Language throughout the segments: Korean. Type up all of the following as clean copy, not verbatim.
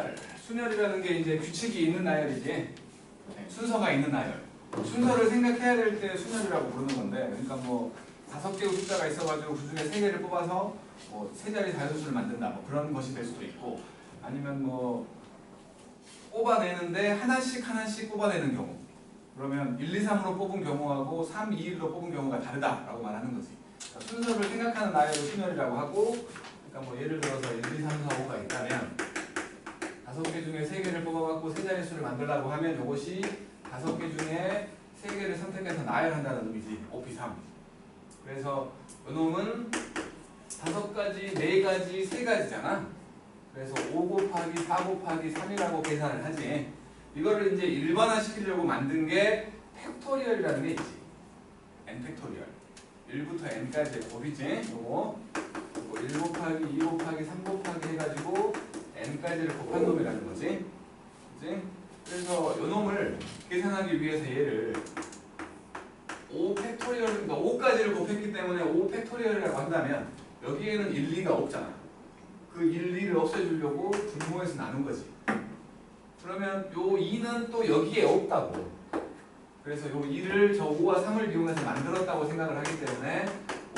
나열. 순열이라는 게 이제 규칙이 있는 나열이지. 순서가 있는 나열. 순서를 생각해야 될 때 순열이라고 부르는 건데, 그러니까 뭐 5개의 숫자가 있어가지고 그 중에 3개를 뽑아서 뭐 3자리 자연수를 만든다. 뭐 그런 것이 될 수도 있고, 아니면 뭐 뽑아내는데 하나씩 뽑아내는 경우. 그러면 1, 2, 3으로 뽑은 경우하고 3, 2, 1로 뽑은 경우가 다르다라고 말하는 거지. 그러니까 순서를 생각하는 나열을 순열이라고 하고, 그러니까 뭐 예를 들어서 1, 2, 3, 4, 5가 있다면 5개 중에 3개를 뽑아갖고 3자릿수를 만들라고 하면 이것이 5개 중에 3개를 선택해서 나열한다는 의미지. 5, 2, 3. 그래서 요놈은 5가지, 4가지, 3가지잖아. 그래서 5 곱하기 4 곱하기 3이라고 계산을 하지. 이거를 이제 일반화 시키려고 만든 게 팩토리얼이라는 게 있지. n 팩토리얼. 1부터 n까지의 곱이지. 요거 1 곱하기 2 곱하기 3 곱하기 해가지고 n까지를 곱한 놈이라는 거지. 그치? 그래서 요 놈을 계산하기 위해서 얘를 5 팩토리얼, 그러니까 5까지를 곱했기 때문에 5 팩토리얼이라고 한다면 여기에는 1, 2가 없잖아. 그 1, 2를 없애주려고 분모해서 나눈 거지. 그러면 요 2는 또 여기에 없다고. 그래서 요 2를 저 5와 3을 이용해서 만들었다고 생각을 하기 때문에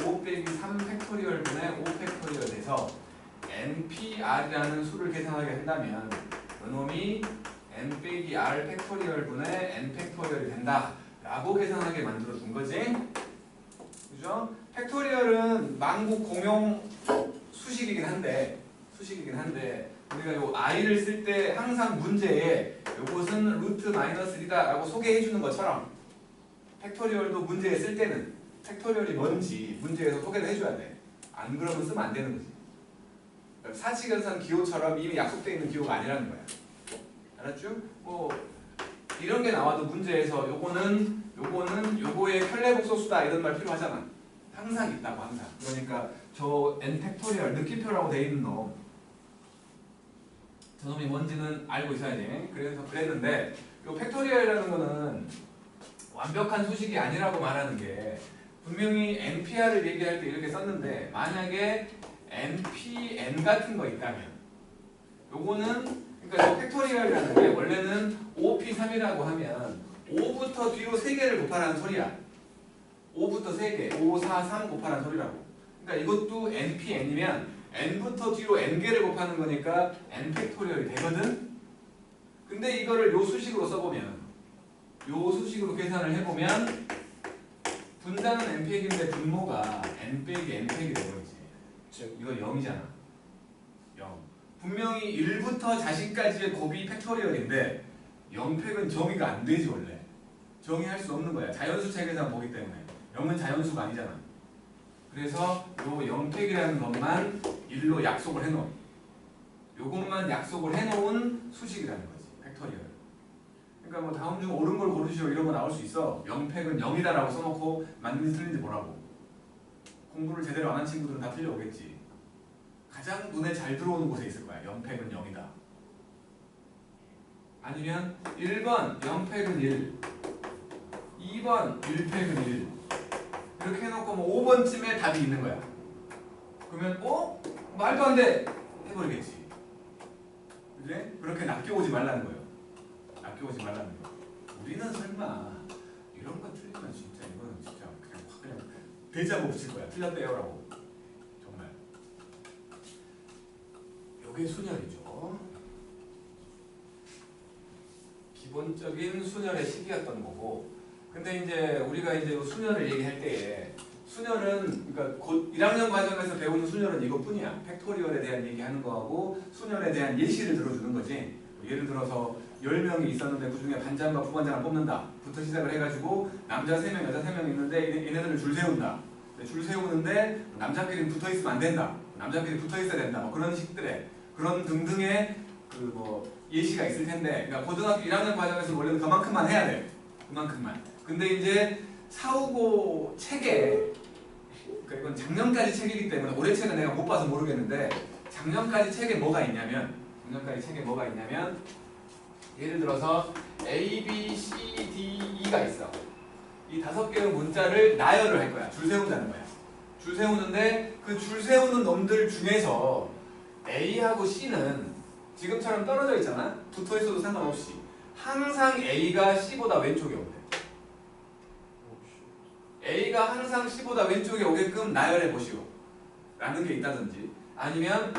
5 빼기 3 팩토리얼 분의 5 팩토리얼 돼서 npr이라는 수를 계산하게 한다면 요놈이 n 빼기 r 팩토리얼 분의 n 팩토리얼이 된다 라고 계산하게 만들어 준 거지. 그죠? 팩토리얼은 만국 공용 수식이긴 한데 우리가 요 i를 쓸 때 항상 문제에 요것은 루트 마이너스 1이다 라고 소개해 주는 것처럼 팩토리얼도 문제에 쓸 때는 팩토리얼이 뭔지 문제에서 소개를 해줘야 돼. 안 그러면 쓰면 안 되는 거지. 사칙연산 기호처럼 이미 약속되어 있는 기호가 아니라는 거야. 알았죠? 뭐 이런 게 나와도 문제에서 요거는 요거의 편례복소수다 이런 말 필요하잖아. 항상 있다고 항상. 그러니까 저 n 팩토리얼 느낌표라고 돼 있는 놈 저놈이 뭔지는 알고 있어야지. 그래서 그랬는데 요 팩토리얼이라는 거는 완벽한 수식이 아니라고 말하는 게 분명히 npr을 얘기할 때 이렇게 썼는데 만약에 npn 같은 거 있다면 요거는 그러니까 요 팩토리얼이라는 게 원래는 5p3이라고 하면 5부터 뒤로 3개를 곱하라는 소리야. 5부터 3개, 5, 4, 3 곱하라는 소리라고. 그러니까 이것도 npn이면 n부터 뒤로 n개를 곱하는 거니까 n 팩토리얼이 되거든? 근데 이거를 요 수식으로 써보면 요 수식으로 계산을 해보면 분자는 n팩인데 분모가 n 빼기 n팩이 되버리지. 즉 이거 0이잖아. 0. 분명히 1부터 자신까지의 곱이 팩토리얼인데 0팩은 정의가 안 되지 원래. 정의할 수 없는 거야. 자연수 책에서 보기 때문에. 0은 자연수가 아니잖아. 그래서 요 0팩이라는 것만 1로 약속을 해놓은 요것만 약속을 해놓은 수식이라는 거지. 팩토리얼. 그러니까 뭐 다음 중 옳은 걸 고르시오 이런 거 나올 수 있어. 0팩은 0이다 라고 써놓고 맞는지 틀린지 뭐라고. 공부를 제대로 안 한 친구들은 다 틀려오겠지. 가장 눈에 잘 들어오는 곳에 있을 거야. 0팩은 0이다. 아니면 1번 0팩은 1 2번 1팩은 1 이렇게 해놓고 뭐 5번쯤에 답이 있는 거야. 그러면 말도 안 돼! 해버리겠지. 그래? 그렇게 낚여오지 말라는 거예요. 낚여오지 말라는 거. 우리는 설마 이런 거 틀리면 진짜 이거는 진짜 그냥 대자보 붙일 거야. 틀렸대요라고. 정말. 요게 순열이죠. 기본적인 순열의 식이었던 거고. 근데 이제 우리가 이제 순열을 얘기할 때에 순열은 그러니까 곧 1학년 과정에서 배우는 순열은 이것뿐이야. 팩토리얼에 대한 얘기하는 거하고 순열에 대한 예시를 들어주는 거지. 예를 들어서 10명이 있었는데 그 중에 반장과 부반장을 뽑는다. 부터 시작을 해가지고 남자 3명, 여자 3명 있는데 얘네들을 줄 세운다. 줄 세우는데 남자끼리 붙어 있으면 안 된다. 남자끼리 붙어 있어야 된다. 뭐 그런 식들의 그런 등등의 그 뭐 예시가 있을 텐데, 그러니까 고등학교 1학년 과정에서 원래는 그만큼만 해야 돼. 그만큼만. 근데 이제 사후고 책에, 그러니까 이건 작년까지 책이기 때문에 올해 책은 내가 못 봐서 모르겠는데 작년까지 책에 뭐가 있냐면 예를 들어서 A, B, C, D, E가 있어. 이 5개의 문자를 나열을 할 거야. 줄 세운다는 거야. 줄 세우는데 그 줄 세우는 놈들 중에서 A하고 C는 지금처럼 떨어져 있잖아. 붙어 있어도 상관없이 항상 A가 C보다 왼쪽에 오래. A가 항상 C보다 왼쪽에 오게끔 나열해 보시오 라는 게 있다든지, 아니면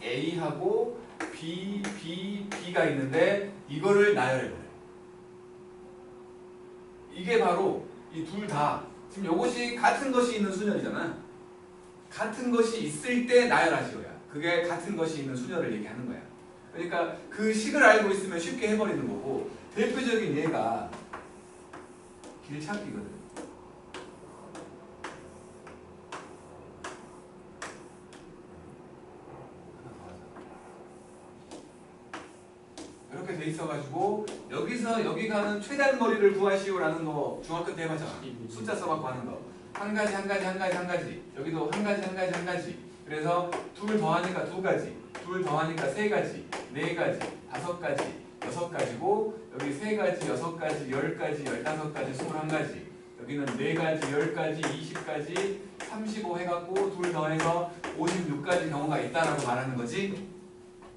A하고 B가 있는데 이거를 나열해 보래. 이게 바로 이 둘 다 지금 이것이 같은 것이 있는 순열이잖아. 같은 것이 있을 때 나열하시오야. 그게 같은 것이 있는 순열을 얘기하는 거야. 그러니까 그 식을 알고 있으면 쉽게 해버리는 거고, 대표적인 예가 길찾기거든. 이렇게 돼 있어가지고 여기서 여기 가는 최단거리를 구하시오라는 거 중학교 때 해봤잖아. 숫자 써갖고 하는 거. 한 가지 한 가지 한 가지 한 가지. 여기도 한 가지 한 가지 한 가지. 그래서 둘 더하니까 두 가지, 둘 더하니까 세 가지, 네 가지, 다섯 가지, 여섯 가지고, 여기 세 가지, 여섯 가지, 열 가지, 15가지, 21가지. 여기는 네 가지, 10가지, 20가지, 35 해갖고 둘 더해서 56가지 경우가 있다라고 말하는 거지.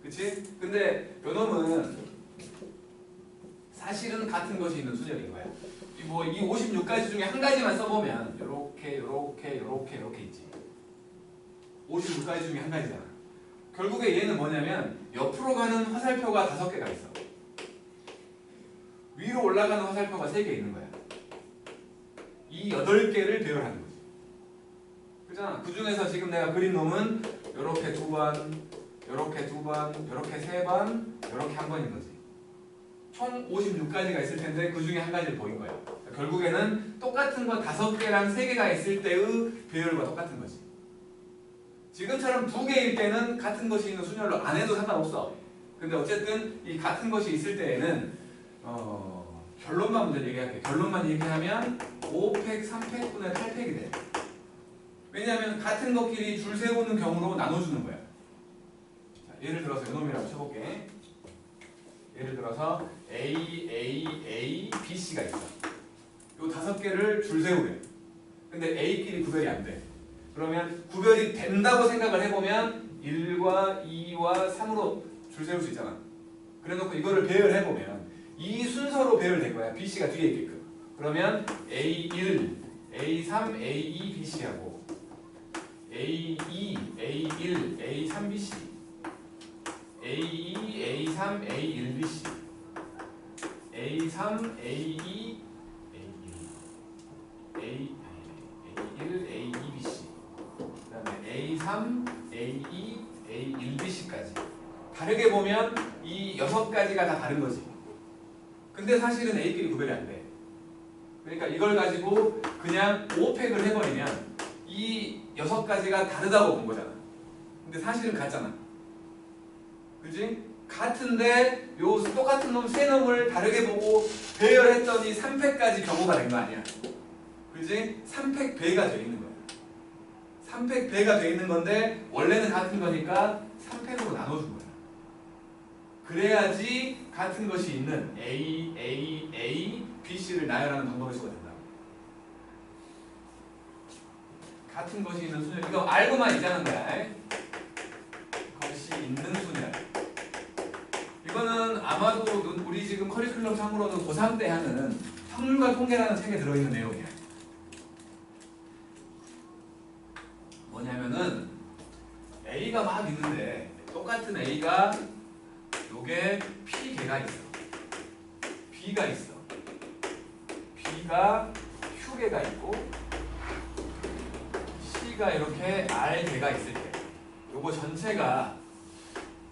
그치? 근데 요놈은 사실은 같은 것이 있는 순열인 거야. 이 56가지 중에 한 가지만 써보면 요렇게 있지. 56가지 중에 한 가지잖아. 결국에 얘는 뭐냐면 옆으로 가는 화살표가 5개가 있어. 위로 올라가는 화살표가 3개 있는 거야. 이 8개를 배열하는 거지. 그잖아. 그 중에서 지금 내가 그린 놈은 요렇게 2번, 요렇게 2번, 요렇게 3번, 요렇게 1번인 거지. 총 56가지가 있을 텐데 그 중에 한 가지를 보인 거야. 결국에는 똑같은 거 5개랑 3개가 있을 때의 배열과 똑같은 거지. 지금처럼 2개일 때는 같은 것이 있는 순열로 안 해도 상관없어. 근데 어쨌든 이 같은 것이 있을 때에는 결론만 먼저 얘기할게. 결론만 얘기하면 5팩, 3팩분의 8팩이 돼. 왜냐하면 같은 것끼리 줄 세우는 경우로 나눠주는 거야. 자, 예를 들어서 이놈이라고 쳐볼게. 예를 들어서 A, B, C가 있어. 요 5개를 줄 세우래. 근데 A끼리 구별이 안 돼. 그러면 구별이 된다고 생각을 해보면 1과 2와 3으로 줄 세울 수 있잖아. 그래놓고 이거를 배열해보면 이 순서로 배열된 거야. BC가 뒤에 있게끔. 그러면 A1, A3, A2, BC하고 A2, A1, A3, BC, A2, A3, A1, BC, A3, A2, A1, A2, BC, 그 다음에 A3, A2, A1, BC까지. 다르게 보면 이 6가지가 다 다른 거지. 근데 사실은 A끼리 구별이 안 돼. 그러니까 이걸 가지고 그냥 5팩을 해버리면 이 6가지가 다르다고 본 거잖아. 근데 사실은 같잖아. 그지? 같은데 요 똑같은 놈 3놈을 다르게 보고 배열했더니 3팩까지 경우가 된 거 아니야. 그지? 3팩 배가 돼 있는 거야. 3팩 배가 돼 있는 건데 원래는 같은 거니까 3팩으로 나눠준 거야. 그래야지 같은 것이 있는 A, B, C를 나열하는 방법을 쓰게 된다. 같은 것이 있는 순열. 이거 알고만 있자는 거야. 것이 있는 순열. 이거는 아마도 우리 지금 커리큘럼 상으로는 고3 때 하는 확률과 통계라는 책에 들어있는 내용이야. 뭐냐면은 A가 막 있는데 똑같은 A가 요게 P개가 있어. B가 있어. B가 Q개가 있고 C가 이렇게 R개가 있을 때 요거 전체가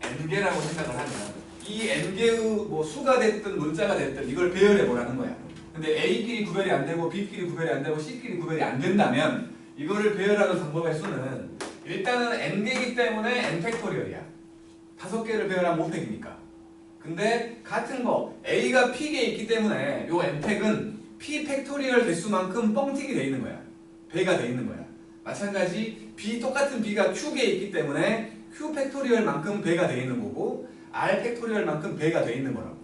N개라고 생각을 하면 이 N개의 뭐 수가 됐든 문자가 됐든 이걸 배열해 보라는 거야. 근데 A끼리 구별이 안 되고 B끼리 구별이 안 되고 C끼리 구별이 안 된다면 이거를 배열하는 방법의 수는 일단은 N개이기 때문에 N팩토리얼이야. 5개를 배열하면 5팩이니까. 근데 같은 거 A가 P개에 있기 때문에 요 N팩은 P 팩토리얼 개수만큼 뻥튀기 돼 있는 거야. 배가 돼 있는 거야. 마찬가지 B 똑같은 B가 Q개에 있기 때문에 Q 팩토리얼만큼 배가 돼 있는 거고 R 팩토리얼만큼 배가 돼 있는 거라고.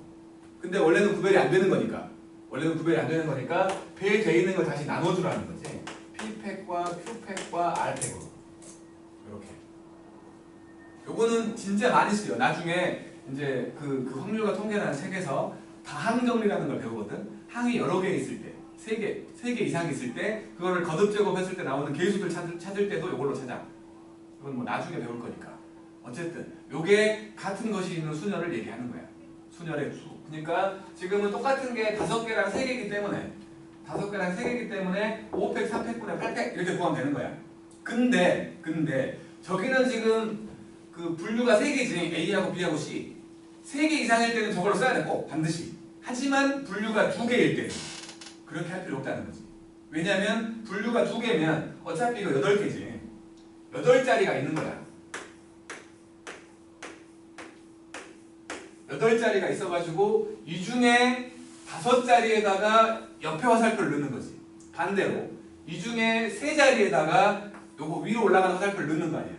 근데 원래는 구별이 안 되는 거니까. 원래는 구별이 안 되는 거니까 배 돼 있는 걸 다시 나눠주라는 거지. P 팩과 Q 팩과 R 팩으로. 이렇게. 요거는 진짜 많이 쓰여. 나중에 이제 그 확률과 통계라는 책에서 다항정리라는 걸 배우거든. 항이 여러 개 있을 때, 세 개 이상 있을 때 그거를 거듭 제곱했을 때 나오는 개수들 찾을 때도 요걸로 찾아. 이건 뭐 나중에 배울 거니까. 어쨌든 요게 같은 것이 있는 수녀를 얘기하는 거야. 수녀의 수. 그러니까 지금은 똑같은 게 5개랑 3개이기 때문에 5개랑 3개이기 때문에 5팩, 3팩분의 8팩 이렇게 구하면 되는 거야. 근데 저기는 지금 그 분류가 3개지. A하고 B하고 C. 3개 이상일 때는 저걸로 써야 되고 반드시. 하지만 분류가 2개일 때 그렇게 할 필요 없다는 거지. 왜냐면 분류가 2개면 어차피 이거 8개지. 8자리가 있는 거야. 8자리가 있어가지고 이 중에 5자리에다가 옆에 화살표를 넣는 거지. 반대로 이 중에 3자리에다가 요거 위로 올라가는 화살표를 넣는 거 아니야.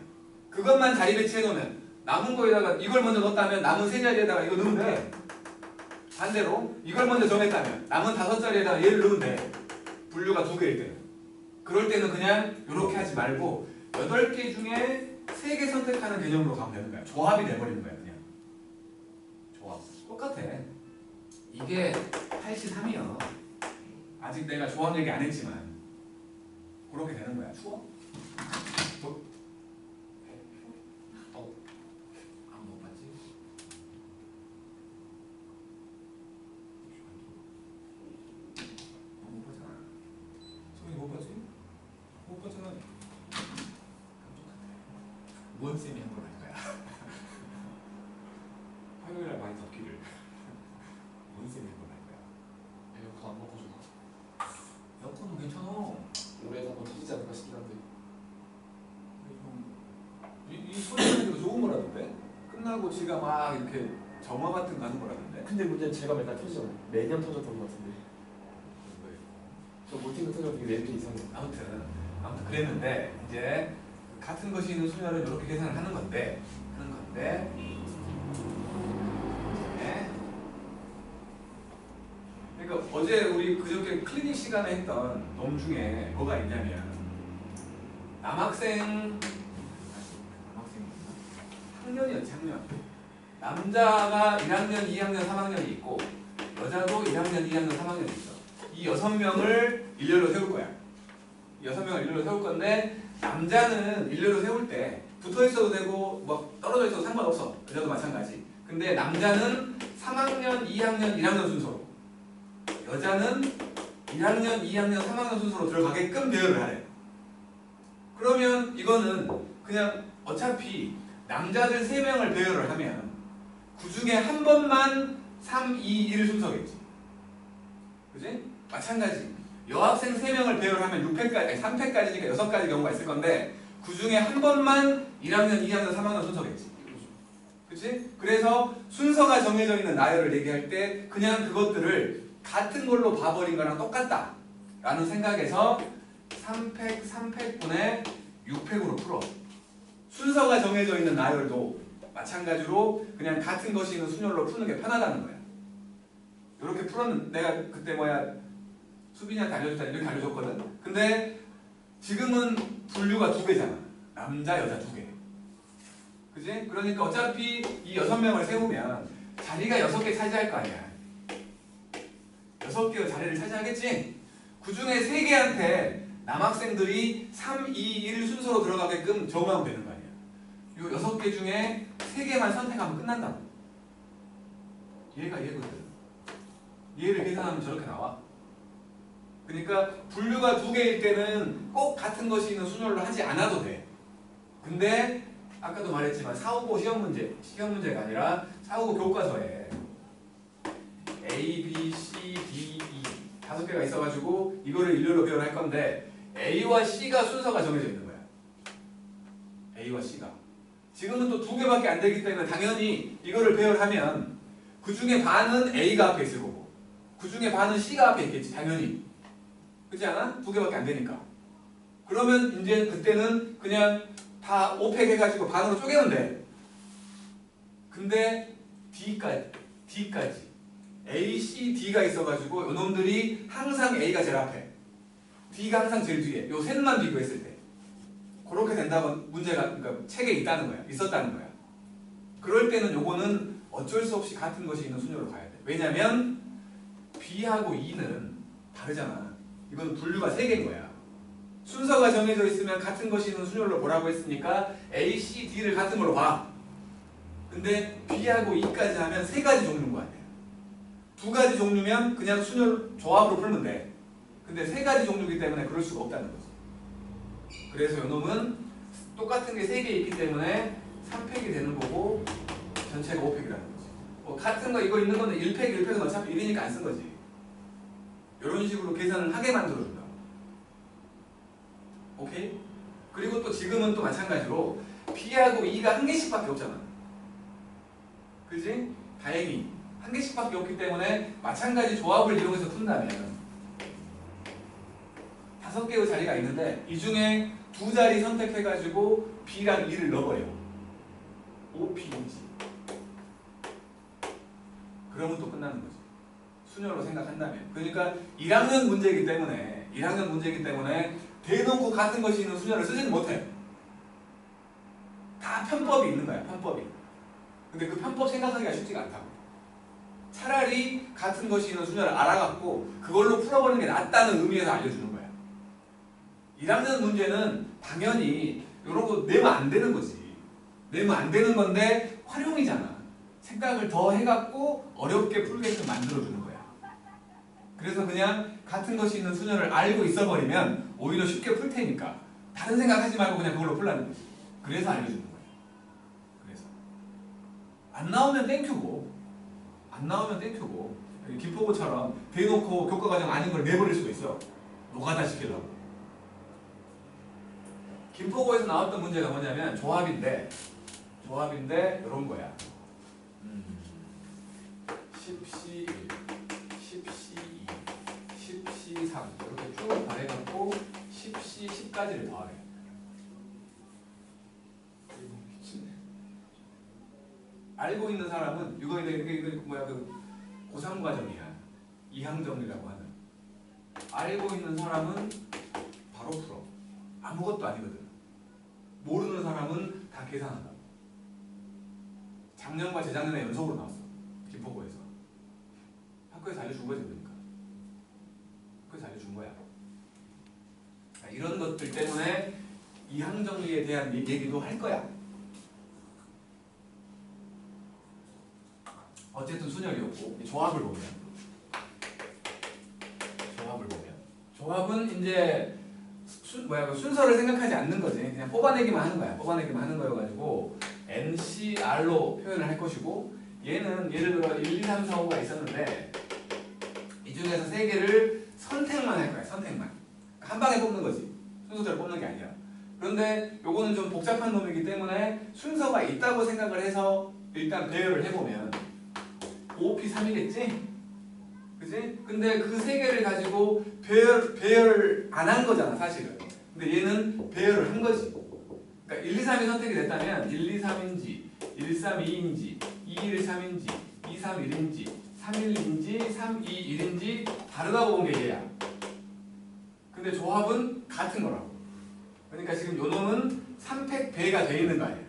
그것만 자리 배치해 놓으면 남은 거에다가 이걸 먼저 넣었다면 남은 3자리에다가 이거 넣으면 돼. 반대로 이걸 먼저 정했다면 남은 5자리에다가 얘를 넣으면 돼. 분류가 2개일 때는. 그럴 때는 그냥 이렇게 하지 말고 8개 중에 3개 선택하는 개념으로 가면 되는 거야. 조합이 돼버리는 거야 그냥. 조합. 똑같아. 이게 83이야. 아직 내가 조합 얘기 안 했지만 그렇게 되는 거야. 추워? 안 못 봤지? 못 봤잖아. 소민이 못 봤지? 못 봤잖아. 무언쌤이 한 걸 할 거야. 화요일날 많이 덥기를. 무언쌤이 한 걸 할 거야. 에어컨 안 바꿔주나? 에어컨은 괜찮아. 올해 한번 터지지 않을까 싶긴 한데. 이 소리는 좋은 거라던데? 끝나고 지가 막 이렇게 정화 같은 거 하는 거라던데? 근데 문제는 제가 맨날 터지잖아요. 매년 터졌던 것 같은데. 저 모팅도 터져서 되게 내일도 이상해. 아무튼 그랬는데 이제 같은 것이 있는 수녀를 이렇게 계산을 하는 건데 네. 그러니까 어제 우리 그저께 클리닉 시간에 했던 놈 중에 뭐가 있냐면 남학생이었나? 학년이었지 학년. 남자가 1학년, 2학년, 3학년이 있고 여자도 1학년, 2학년, 3학년이 있어. 이 6명을 일렬로 세울 거야. 6명을 일렬로 세울 건데 남자는 일렬로 세울 때 붙어 있어도 되고 뭐 떨어져 있어도 상관없어. 여자도 마찬가지. 근데 남자는 3학년, 2학년, 1학년 순서로 여자는 1학년, 2학년, 3학년 순서로 들어가게끔 배열을 하래. 그러면 이거는 그냥 어차피 남자들 3명을 배열을 하면 그 중에 한 번만 3, 2, 1 순서겠지. 그지? 마찬가지. 여학생 3명을 배열하면 6회까지, 아니 3회까지니까 6가지 경우가 있을 건데 그 중에 한 번만 1학년, 2학년, 3학년 순서겠지. 그치? 그래서 순서가 정해져 있는 나열을 얘기할 때 그냥 그것들을 같은 걸로 봐버린 거랑 똑같다 라는 생각에서 3팩, 3팩분의 6팩으로 풀어. 순서가 정해져 있는 나열도 마찬가지로 그냥 같은 것이 있는 순열로 푸는 게 편하다는 거야. 이렇게 풀었는데 내가 그때 수빈이한테 알려줬다 이렇게 알려줬거든. 근데 지금은 분류가 2개잖아. 남자, 여자 2개. 그지? 그러니까 어차피 이 6명을 세우면 자리가 6개 차지할 거 아니야. 6개의 자리를 차지하겠지? 그 중에 3개한테 남학생들이 3, 2, 1 순서로 들어가게끔 정하면 되는 거 아니야. 이 6개 중에 3개만 선택하면 끝난다고. 얘가 얘거든. 얘를 계산하면 저렇게 나와. 그러니까 분류가 2개일 때는 꼭 같은 것이 있는 순열로 하지 않아도 돼. 근데 아까도 말했지만 459 시험 문제가 아니라 459 교과서에 A, B, C, D, E 5개가 있어가지고 이거를 일렬로 배열할 건데 A와 C가 순서가 정해져 있는 거야. A와 C가. 지금은 또 2개밖에 안 되기 때문에 당연히 이거를 배열하면 그 중에 반은 A가 앞에 있을 거고 그 중에 반은 C가 앞에 있겠지 당연히. 그렇지 않아? 2개밖에 안 되니까. 그러면 이제 그때는 그냥 다 5팩 해가지고 반으로 쪼개면 돼. 근데 D까지 A, C, D가 있어가지고 이놈들이 항상 A가 제일 앞에 D가 항상 제일 뒤에 요 셋만 비교했을 때 그렇게 된다고 문제가 그러니까 책에 있다는 거야. 있었다는 거야. 그럴 때는 요거는 어쩔 수 없이 같은 것이 있는 순서로 가야 돼. 왜냐면 B하고 E는 다르잖아. 이건 분류가 3개인 거야. 순서가 정해져 있으면 같은 것이 있는 순열로 보라고 했으니까 A, C, D를 같은 걸로 봐. 근데 B하고 E까지 하면 3가지 종류인 거 아니야. 2가지 종류면 그냥 순열 조합으로 풀면 돼. 근데 3가지 종류이기 때문에 그럴 수가 없다는 거지. 그래서 요놈은 똑같은 게 3개 있기 때문에 3팩이 되는 거고 전체가 5팩이라는 거지. 뭐 같은 거 이거 있는 거는 1팩, 1팩은 어차피 1이니까 안 쓴 거지. 이런 식으로 계산을 하게 만들어준다. 오케이? 그리고 또 지금은 또 마찬가지로 B하고 E가 한 개씩밖에 없잖아. 그지? 다행히 한 개씩밖에 없기 때문에 마찬가지 조합을 이용해서 푼다면 5개의 자리가 있는데 이 중에 2자리 선택해가지고 B랑 E를 넣어버려. OP인지. 그러면 또 끝나는 거지. 순열로 생각한다면. 그러니까 1학년 문제이기 때문에 대놓고 같은 것이 있는 순열을 쓰지는 못해. 다 편법이 있는 거야. 편법이. 근데 그 편법 생각하기가 쉽지가 않다고. 차라리 같은 것이 있는 순열을 알아갖고 그걸로 풀어버리는 게 낫다는 의미에서 알려주는 거야. 1학년 문제는 당연히 이런 거 내면 안 되는 거지. 내면 안 되는 건데 활용이잖아. 생각을 더 해갖고 어렵게 풀게끔 만들어주는 거야. 그래서 그냥 같은 것이 있는 순열을 알고 있어버리면 오히려 쉽게 풀 테니까 다른 생각하지 말고 그냥 그걸로 풀라는 거지. 그래서 알려주는 거야. 그래서 안 나오면 땡큐고 안 나오면 땡큐고 김포고처럼 대놓고 교과과정 아닌 걸 내버릴 수도 있어. 노가다 시키려고. 김포고에서 나왔던 문제가 뭐냐면 조합인데 이런 거야. 10C1, 10C2, 10C3 이렇게 쭉 더해갖고 10C, 10까지를 더하래. 알고 있는 사람은 이거 뭐야 그 고3 과정이야. 이항정리라고 하는. 알고 있는 사람은 바로 풀어. 아무것도 아니거든. 모르는 사람은 다 계산한다. 작년과 재작년에 연속으로 나왔어. 김포고에서. 학교에서 알려준 거지 그러니까. 학교에서 알려준 거야. 이런 것들 때문에 이항정리에 대한 얘기도 할 거야. 어쨌든 순열이었고 조합을 조합은 이제 순서를 생각하지 않는 거지. 그냥 뽑아내기만 하는 거야. 뽑아내기만 하는 거여가지고 NCR로 표현을 할 것이고 얘는 예를 들어 1, 2, 3, 4, 5가 있었는데 이 중에서 3개를 선택만 할 거야. 선택만. 한 방에 뽑는 거지. 순서대로 뽑는 게 아니라. 그런데 요거는 좀 복잡한 놈이기 때문에 순서가 있다고 생각을 해서 일단 배열을 해보면 OP3이겠지? 그지? 근데 그 3개를 가지고 배열 안 한 거잖아 사실은. 근데 얘는 배열을 한 거지. 그러니까 1, 2, 3이 선택이 됐다면 1, 2, 3인지 1, 3, 2인지 2, 1, 3인지 2, 3, 1인지 3, 1, 2인지 3, 2, 1인지 다르다고 본 게 얘야. 근데 조합은 같은 거라고. 그러니까 지금 요 놈은 3팩 배가 돼 있는 거 아니야.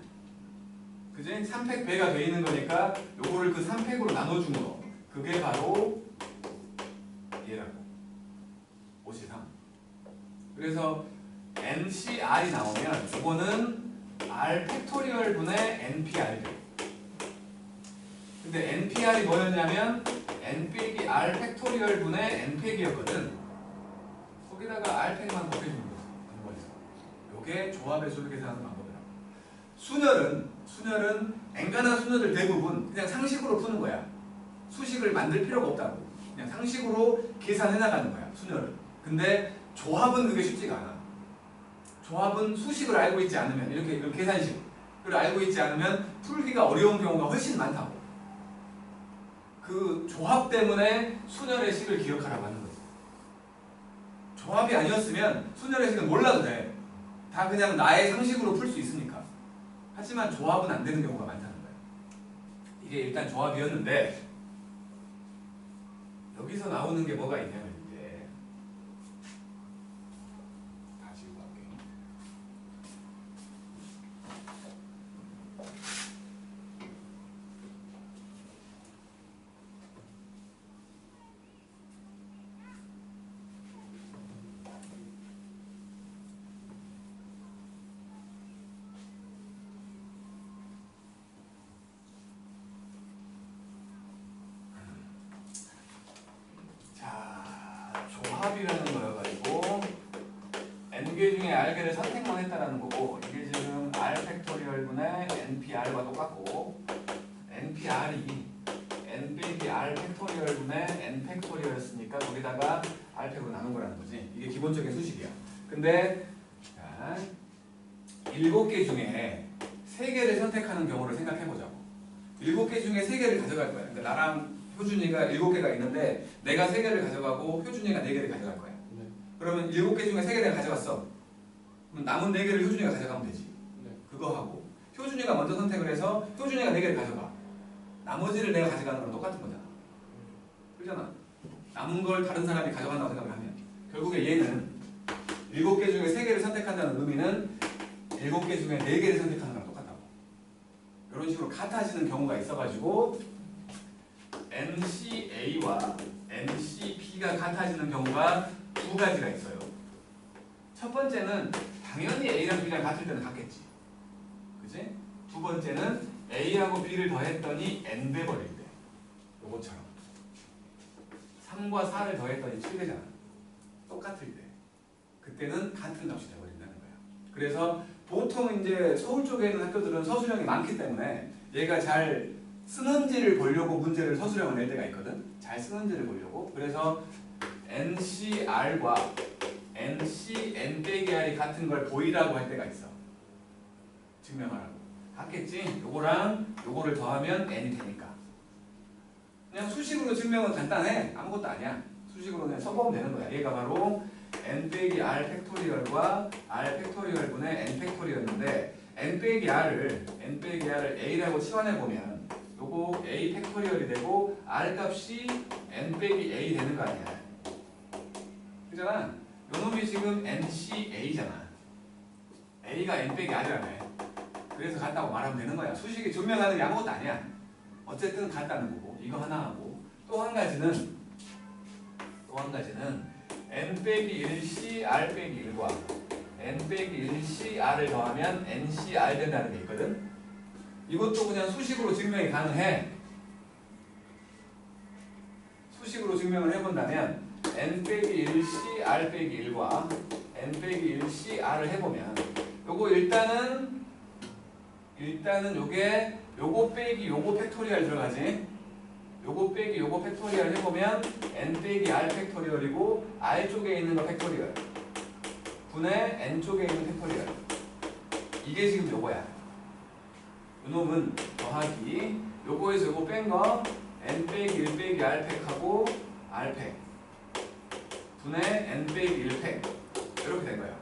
그지? 3팩 배가 돼 있는 거니까 요거를 그 3팩으로 나눠준 거. 그게 바로 얘라고. 53. 그래서 NCR이 나오면 이거는 R 팩토리얼 분의 NPR. 근데 NPR이 뭐였냐면 N 빼기 R 팩토리얼 분의 N팩이었거든. 거기다가 R 팩만 곱해주는 거지. 요게 조합의 수를 계산하는 방법이라고. 순열은 엔간한 순열들 대부분 그냥 상식으로 푸는 거야. 수식을 만들 필요가 없다고. 그냥 상식으로 계산해 나가는 거야. 순열을. 근데 조합은 그게 쉽지가 않아. 조합은 수식을 알고 있지 않으면 이렇게 계산식을 알고 있지 않으면 풀기가 어려운 경우가 훨씬 많다고. 그 조합 때문에 순열의 식을 기억하라고 하는 거지. 조합이 아니었으면 순열의 식은 몰라도 돼. 다 그냥 나의 상식으로 풀 수 있으니까. 하지만 조합은 안 되는 경우가 많다는 거야. 이게 일단 조합이었는데 여기서 나오는 게 뭐가 있냐면 이제 다시 볼게요. 합이라는 거여가지고 n개 중에 r개를 선택만 했다라는 거고 이게 지금 r 팩토리얼 분의 npr과 똑같고 npr이 n 빼기 r 팩토리얼 분의 n 팩토리얼이었으니까 거기다가 r 팩으로 나눈 거라는 거지. 이게 기본적인 수식이야. 근데 자, 7개 중에 3개를 선택하는 경우를 생각해보자고. 7개 중에 3개를 가져갈 거야. 그러니까 나랑 효준이가 7개가 있는데 내가 3개를 가져가고 효준이가 4개를 가져갈 거야. 네. 그러면 7개 중에 3개 내가 가져갔어. 그럼 남은 4개를 효준이가 가져가면 되지. 네. 그거 하고 효준이가 먼저 선택을 해서 효준이가 4개를 가져가. 나머지를 내가 가져가는 거랑 똑같은 거잖아. 그렇잖아. 남은 걸 다른 사람이 가져간다고 생각하면 결국에 얘는 7개 중에 3개를 선택한다는 의미는 7개 중에 4개를 선택하는 거랑 똑같다고. 이런 식으로 같아지는 경우가 있어가지고 NCA와 NCP가 같아지는 경우가 2가지가 있어요. 첫 번째는 당연히 A랑 B랑 같을 때는 같겠지. 그치? 두 번째는 A하고 B를 더했더니 N 돼버릴 때. 요거처럼. 3과 4를 더했더니 7 되잖아. 똑같을 때. 그때는 같은 값이 돼버린다는 거야. 그래서 보통 이제 서울 쪽에 있는 학교들은 서술형이 많기 때문에 얘가 잘 쓰는지를 보려고 문제를 서술형을 낼 때가 있거든. 잘 쓰는지를 보려고. 그래서 NCR과 NC, N-R이 같은 걸 보이라고 할 때가 있어. 증명하라고. 같겠지? 요거랑 요거를 더하면 N이 되니까. 그냥 수식으로 증명은 간단해. 아무것도 아니야. 수식으로 그냥 써보면 되는 거야. 얘가 바로 N 빼기 R 팩토리얼과 R 팩토리얼 분의 N 팩토리얼인데 N 빼기 R을 A라고 치환해보면 요거 A 팩토리얼이 되고 R 값이 N 빼기 A 되는 거 아니야. 그잖아. 요놈이 지금 NCA잖아. A가 N 빼기 R이라며. 그래서 같다고 말하면 되는 거야. 수식이 증명하는 게 아무것도 아니야. 어쨌든 같다는 거고. 이거 하나 하고 또 한 가지는 N 빼기 1C R 빼기 1과 N 빼기 1C R을 더하면 NCR 된다는 게 있거든. 이것도 그냥 수식으로 증명이 가능해. 수식으로 증명을 해본다면 N 빼기 1C R 빼기 1과 N 빼기 1C R을 해보면 요거 일단은 요거 빼기 요거 팩토리얼 들어가지. 요거 빼기 요거 팩토리얼 해보면 N 빼기 R 팩토리얼이고 R 쪽에 있는 거 팩토리얼 분의 N 쪽에 있는 팩토리얼. 이게 지금 요거야. 요놈은 더하기 요거에서 요거 뺀 거 N 빼기 1 빼기 R 팩하고 R 팩 분의 N 빼기 1 팩 이렇게 된 거야.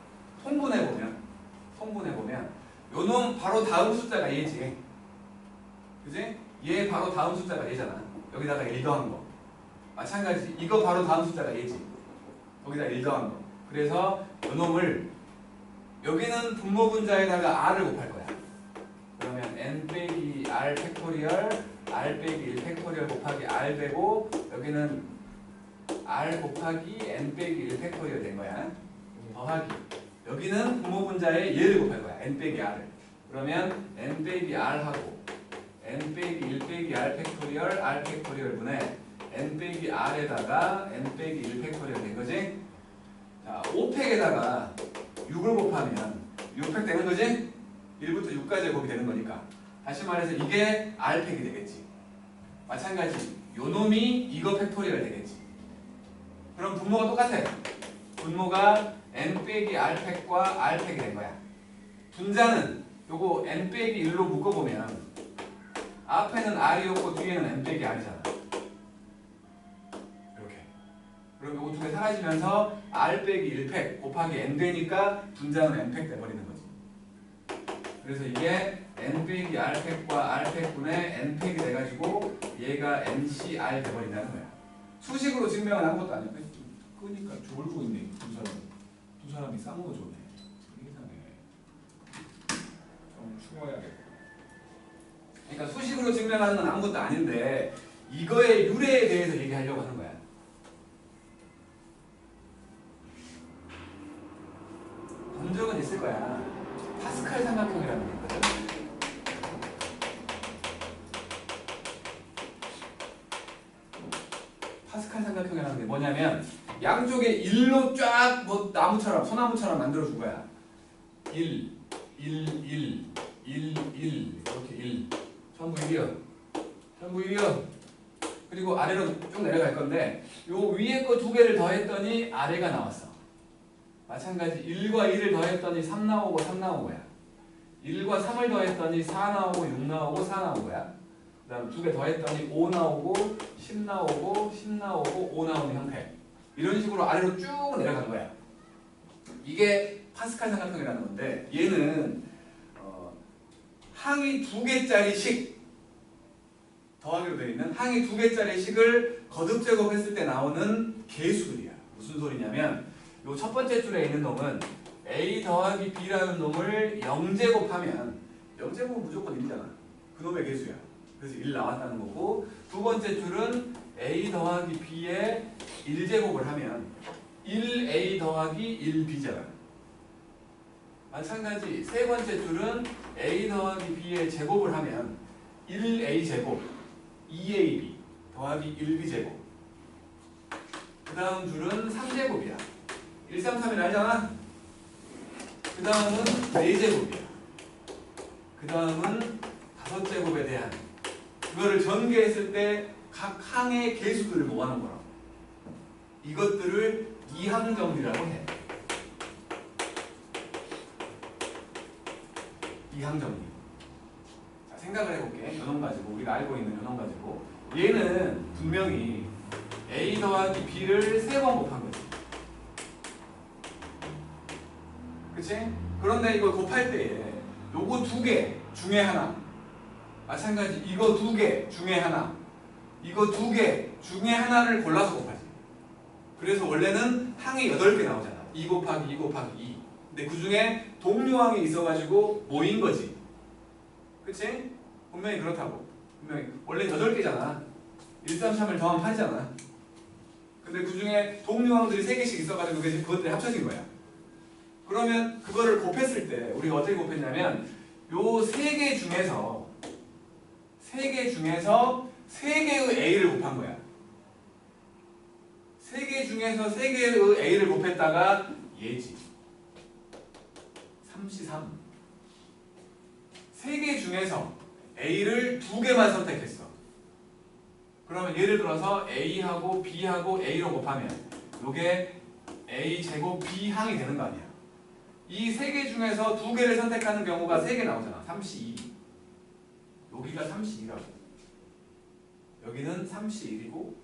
통분해보면 요놈 바로 다음 숫자가 얘지. 그지? 얘 바로 다음 숫자가 얘잖아. 여기다가 1 더한 거. 마찬가지. 이거 바로 다음 숫자가 얘지. 거기다 1 더한 거. 그래서 요놈을 여기는 분모분자에다가 r을 곱할 거야. 그러면 n 빼기 r 팩토리얼 r 빼기 1 팩토리얼 곱하기 r 되고 여기는 r 곱하기 n 빼기 1 팩토리얼 된 거야. 더하기 여기는 분모분자에 얘를 곱할 거야. n 빼기 r을. 그러면 n 빼기 r 하고 n 빼기 1 빼기 r 팩토리얼 r 팩토리얼 분의 n 빼기 r에다가 n 빼기 1 팩토리얼 된 거지. 자, 5팩에다가 6을 곱하면 6팩 되는 거지. 1부터 6까지 곱이 되는 거니까. 다시 말해서 이게 r팩이 되겠지. 마찬가지 요놈이 이거 팩토리얼 되겠지. 그럼 분모가 똑같아. 분모가 n 빼기 r팩과 r팩이 된 거야. 분자는 요거 n 빼기 1로 묶어보면 앞에는 r이었고 뒤에는 n 빼기 r이잖아. 이렇게. 그럼 요거 두 개 사라지면서 r 빼기 1팩 곱하기 n 되니까 분자는 n팩 돼버리는 거지. 그래서 이게 n 빼기 r팩과 r팩분의 n팩이 돼가지고 얘가 ncr 돼버린다는 거야. 수식으로 증명은 아무것도 아니야. 그러니까 졸고 있네. 두 사람이 싸운 거 좋네. 이상해. 좀 추워야겠다. 그러니까 수식으로 증명하는 건 아무것도 아닌데 이거의 유래에 대해서 얘기하려고 하는 거야. 본 적은 있을 거야. 파스칼 삼각형이라는 게 있거든. 파스칼 삼각형이라는 게 뭐냐면 양쪽에 1로 쫙 뭐 나무처럼 소나무처럼 만들어준 거야. 1, 1, 1, 1, 1 이렇게 1 전부 1이요. 전부 1이요. 그리고 아래로 쭉 내려갈 건데 요 위에 거 두 개를 더했더니 아래가 나왔어. 마찬가지 1과 2를 더했더니 3 나오고 3 나온 거야. 1과 3을 더했더니 4 나오고 6 나오고 4 나온 거야. 그 다음 두 개 더했더니 5 나오고 10 나오고 10 나오고 5 나오는 형태. 이런 식으로 아래로 쭉 내려간 거야. 이게 파스칼 삼각형이라는 건데 얘는 항이 2개짜리 식 더하기로 되어 있는 항이 2개짜리 식을 거듭 제곱했을 때 나오는 개수들이야. 무슨 소리냐면 요 첫 번째 줄에 있는 놈은 a 더하기 b라는 놈을 0제곱하면 0제곱은 무조건 1이잖아. 그 놈의 개수야. 그래서 1 나왔다는 거고 두 번째 줄은 a 더하기 b의 1제곱을 하면 1a 더하기 1b잖아. 마찬가지 세 번째 줄은 a 더하기 b의 제곱을 하면 1a 제곱 2ab 더하기 1b 제곱. 그 다음 줄은 3제곱이야. 1, 3, 3이 알잖아. 그 다음은 4제곱이야. 그 다음은 5제곱에 대한 그거를 전개했을 때 각 항의 개수들을 모아놓은 거라고. 이것들을 이항정리라고 해. 이항정리. 자, 생각을 해볼게. 요놈 가지고 우리가 알고 있는 요놈 가지고 얘는 분명히 a 더하기 b를 3번 곱한 거지. 그치? 그런데 이걸 곱할 때에 요거 2개 중에 하나 마찬가지 이거 2개 중에 하나 이거 2개 중에 하나를 골라서 곱하지. 그래서 원래는 항이 8개 나오잖아. 2 곱하기 2 곱하기 2. 근데 그 중에 동류항이 있어가지고 모인 거지. 그치? 분명히 그렇다고. 분명히 원래 8개잖아. 1, 3, 3을 더하면 8이잖아. 근데 그 중에 동류항들이 3개씩 있어가지고 그것들이 합쳐진 거야. 그러면 그거를 곱했을 때 우리가 어떻게 곱했냐면 요 3개 중에서 3개의 a를 곱한 거야. 3개 중에서 3개의 a를 곱했다가 얘지. 33. 3개 중에서 a를 2개만 선택했어. 그러면 예를 들어서 a하고 b하고 a로 곱하면 요게 a 제곱 b 항이 되는 거 아니야. 이 3개 중에서 2개를 선택하는 경우가 3개 나오잖아. 32. 여기가 32라고. 여기는 31이고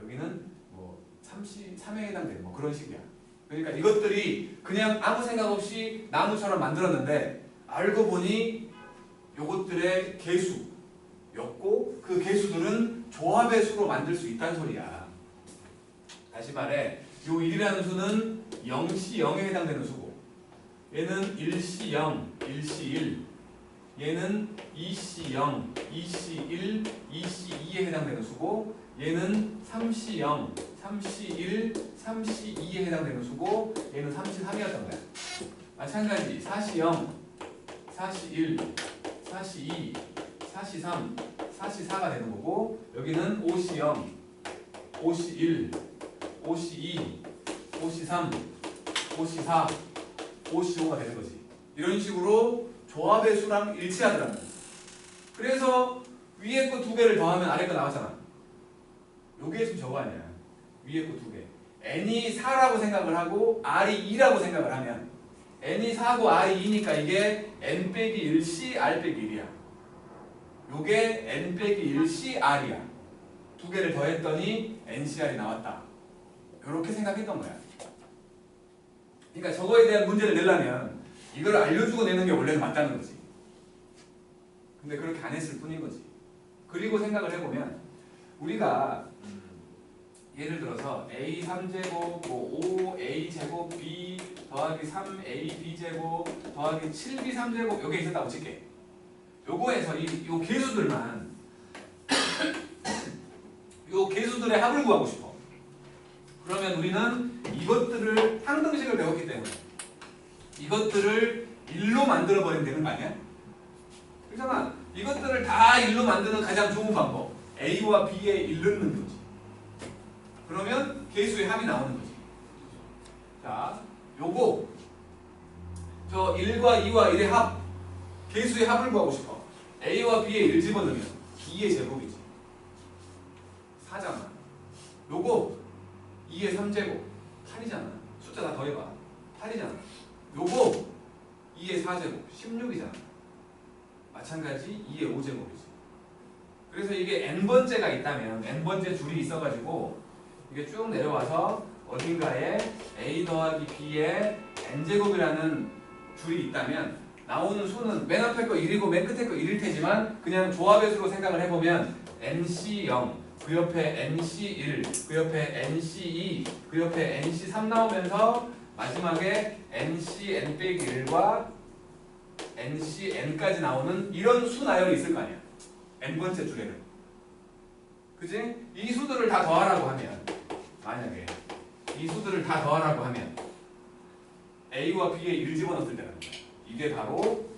여기는 뭐 33에 해당되는 뭐 그런 식이야. 그러니까 이것들이 그냥 아무 생각 없이 나무처럼 만들었는데 알고 보니 요것들의 개수였고 그 개수들은 조합의 수로 만들 수 있다는 소리야. 다시 말해 요 1이라는 수는 0시 0에 해당되는 수고 얘는 1시 0, 1시 1 얘는 2시 0, 2시 1, 2시 2에 해당되는 수고 얘는 3시 0, 3시 1, 3시 2에 해당되는 수고 얘는 3시 3이었던 거야. 마찬가지 4시 0, 4시 1, 4시 2, 4시 3, 4시 4가 되는 거고 여기는 5시 0, 5시 1, 5시 2, 5시 3, 5시 4, 5시 5가 되는 거지. 이런 식으로 조합의 수랑 일치하더라는 거야. 그래서 위에 거 2개를 더하면 아래 거 나왔잖아. 요게 지금 저거 아니야. 위에 거 2개. n이 4라고 생각을 하고 r이 2라고 생각을 하면 n이 4고 r이 2니까 이게 n 빼기 1c r 빼기 1이야. 요게 n 빼기 1c r이야. 2개를 더했더니 ncr이 나왔다. 요렇게 생각했던 거야. 그러니까 저거에 대한 문제를 내려면 이걸 알려주고 내는 게 원래는 맞다는 거지. 근데 그렇게 안 했을 뿐인 거지. 그리고 생각을 해보면 우리가 예를 들어서 a 3제곱 뭐 5a 제곱 b 더하기 3a b 제곱 더하기 7b 3제곱 요게 있었다고 칠게. 요거에서 요 개수들만 요 개수들의 합을 구하고 싶어. 그러면 우리는 이것들을 항등식을 배웠기 때문에 이것들을 1로 만들어버리면 되는 거 아니야? 그렇잖아. 이것들을 다 1로 만드는 가장 좋은 방법 A와 B에 1 넣는 거지. 그러면 계수의 합이 나오는 거지. 자, 요거 저 1과 2와 1의 합, 계수의 합을 구하고 싶어. A와 B의 1 집어넣으면 B의 제곱이지. 4잖아. 요거 2의 3제곱 8이잖아. 숫자 다 더해봐. 8이잖아. 요거 2의 4제곱 16이잖아. 마찬가지 2의 5제곱이지. 그래서 이게 n번째가 있다면 n번째 줄이 있어가지고 이게 쭉 내려와서 어딘가에 a 더하기 b의 n제곱이라는 줄이 있다면 나오는 수는 맨 앞에 거 1이고 맨 끝에 거 1일 테지만 그냥 조합의 수로 생각을 해보면 nc0, 그 옆에 nc1, 그 옆에 nc2, 그 옆에 nc3 나오면서 마지막에 ncn 빼기 1과 ncn까지 나오는 이런 수 나열이 있을 거 아니야. n번째 줄에는. 그지? 이 수들을 다 더하라고 하면 만약에 이 수들을 다 더하라고 하면 a와 b의 1을 집어넣을 때라는 거야. 이게 바로